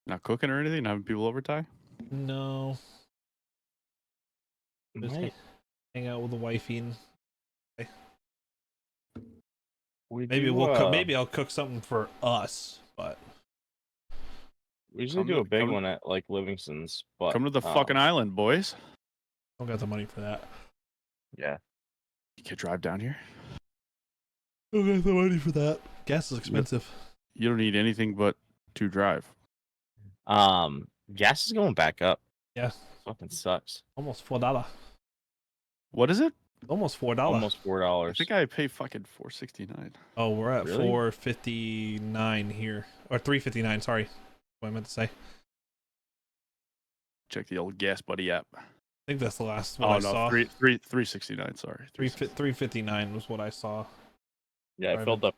Not cooking or anything? Not having people over, Ty? No. Just Might- hang out with the wifey, and we maybe do, we'll cook. Maybe I'll cook something for us. But we usually Come do to- a big come- one at like Livingston's, but Come to the fucking island, boys. I don't got the money for that. yeah. You can drive down here. I don't got the money for that. Gas is expensive. You don't need anything but to drive. Gas is going back up. Yeah. Fucking sucks. Almost $4. What is it? Almost $4. Almost I $4. think I pay fucking $4.69. Oh, we're at Really? $4.59 here, or $3.59. Sorry, what I meant to say. Check the old Gas Buddy app. I think that's the last one Oh I no, saw. $3.69. Sorry, $3.59 was what I saw. Yeah, I Driving. filled up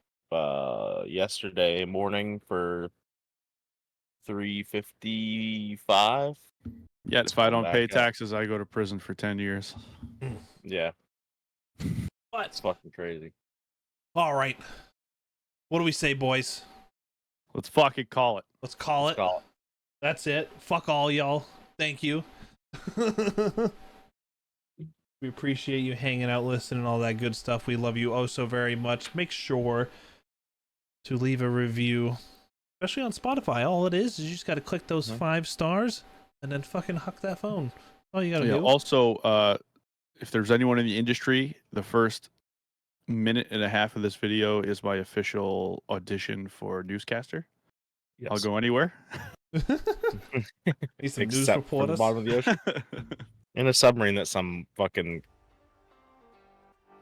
yesterday morning for $3.55. Yeah, if I don't back pay up. taxes, I go to prison for 10 years. Yeah, But it's fucking crazy. all right, what do we say, boys? Let's fucking call it. Let's call it. Call it. That's it. Fuck all y'all. Thank you. We appreciate you hanging out, listening, all that good stuff. We love you oh so very much. Make sure to leave a review, especially on Spotify. All it is you just got to click those 5 stars and then fucking huck that phone. All you got to Yeah, do. also, if there's anyone in the industry, the first minute and a half of this video is my official audition for newscaster. Yes. I'll go anywhere. Need some news Except from the reporters. bottom of the ocean. In a submarine that some fucking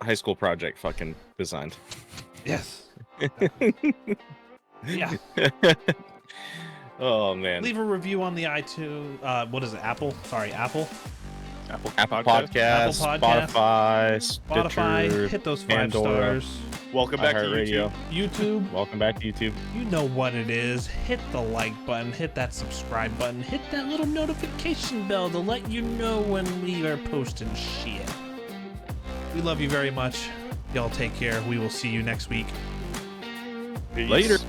high school project fucking designed. Yes. Yeah. Oh man. Leave a review on the iTunes. What is it? Apple? Sorry, Apple. Apple Podcast. Podcasts, Apple Podcast. Spotify, Spotify. Stitcher, Hit those 5 Pandora. stars. Welcome back to iHeartRadio. YouTube. YouTube. Welcome back to YouTube. You know what it is. Hit the like button, hit that subscribe button, hit that little notification bell to let you know when we are posting shit. We love you very much. Y'all take care. We will see you next week. Later.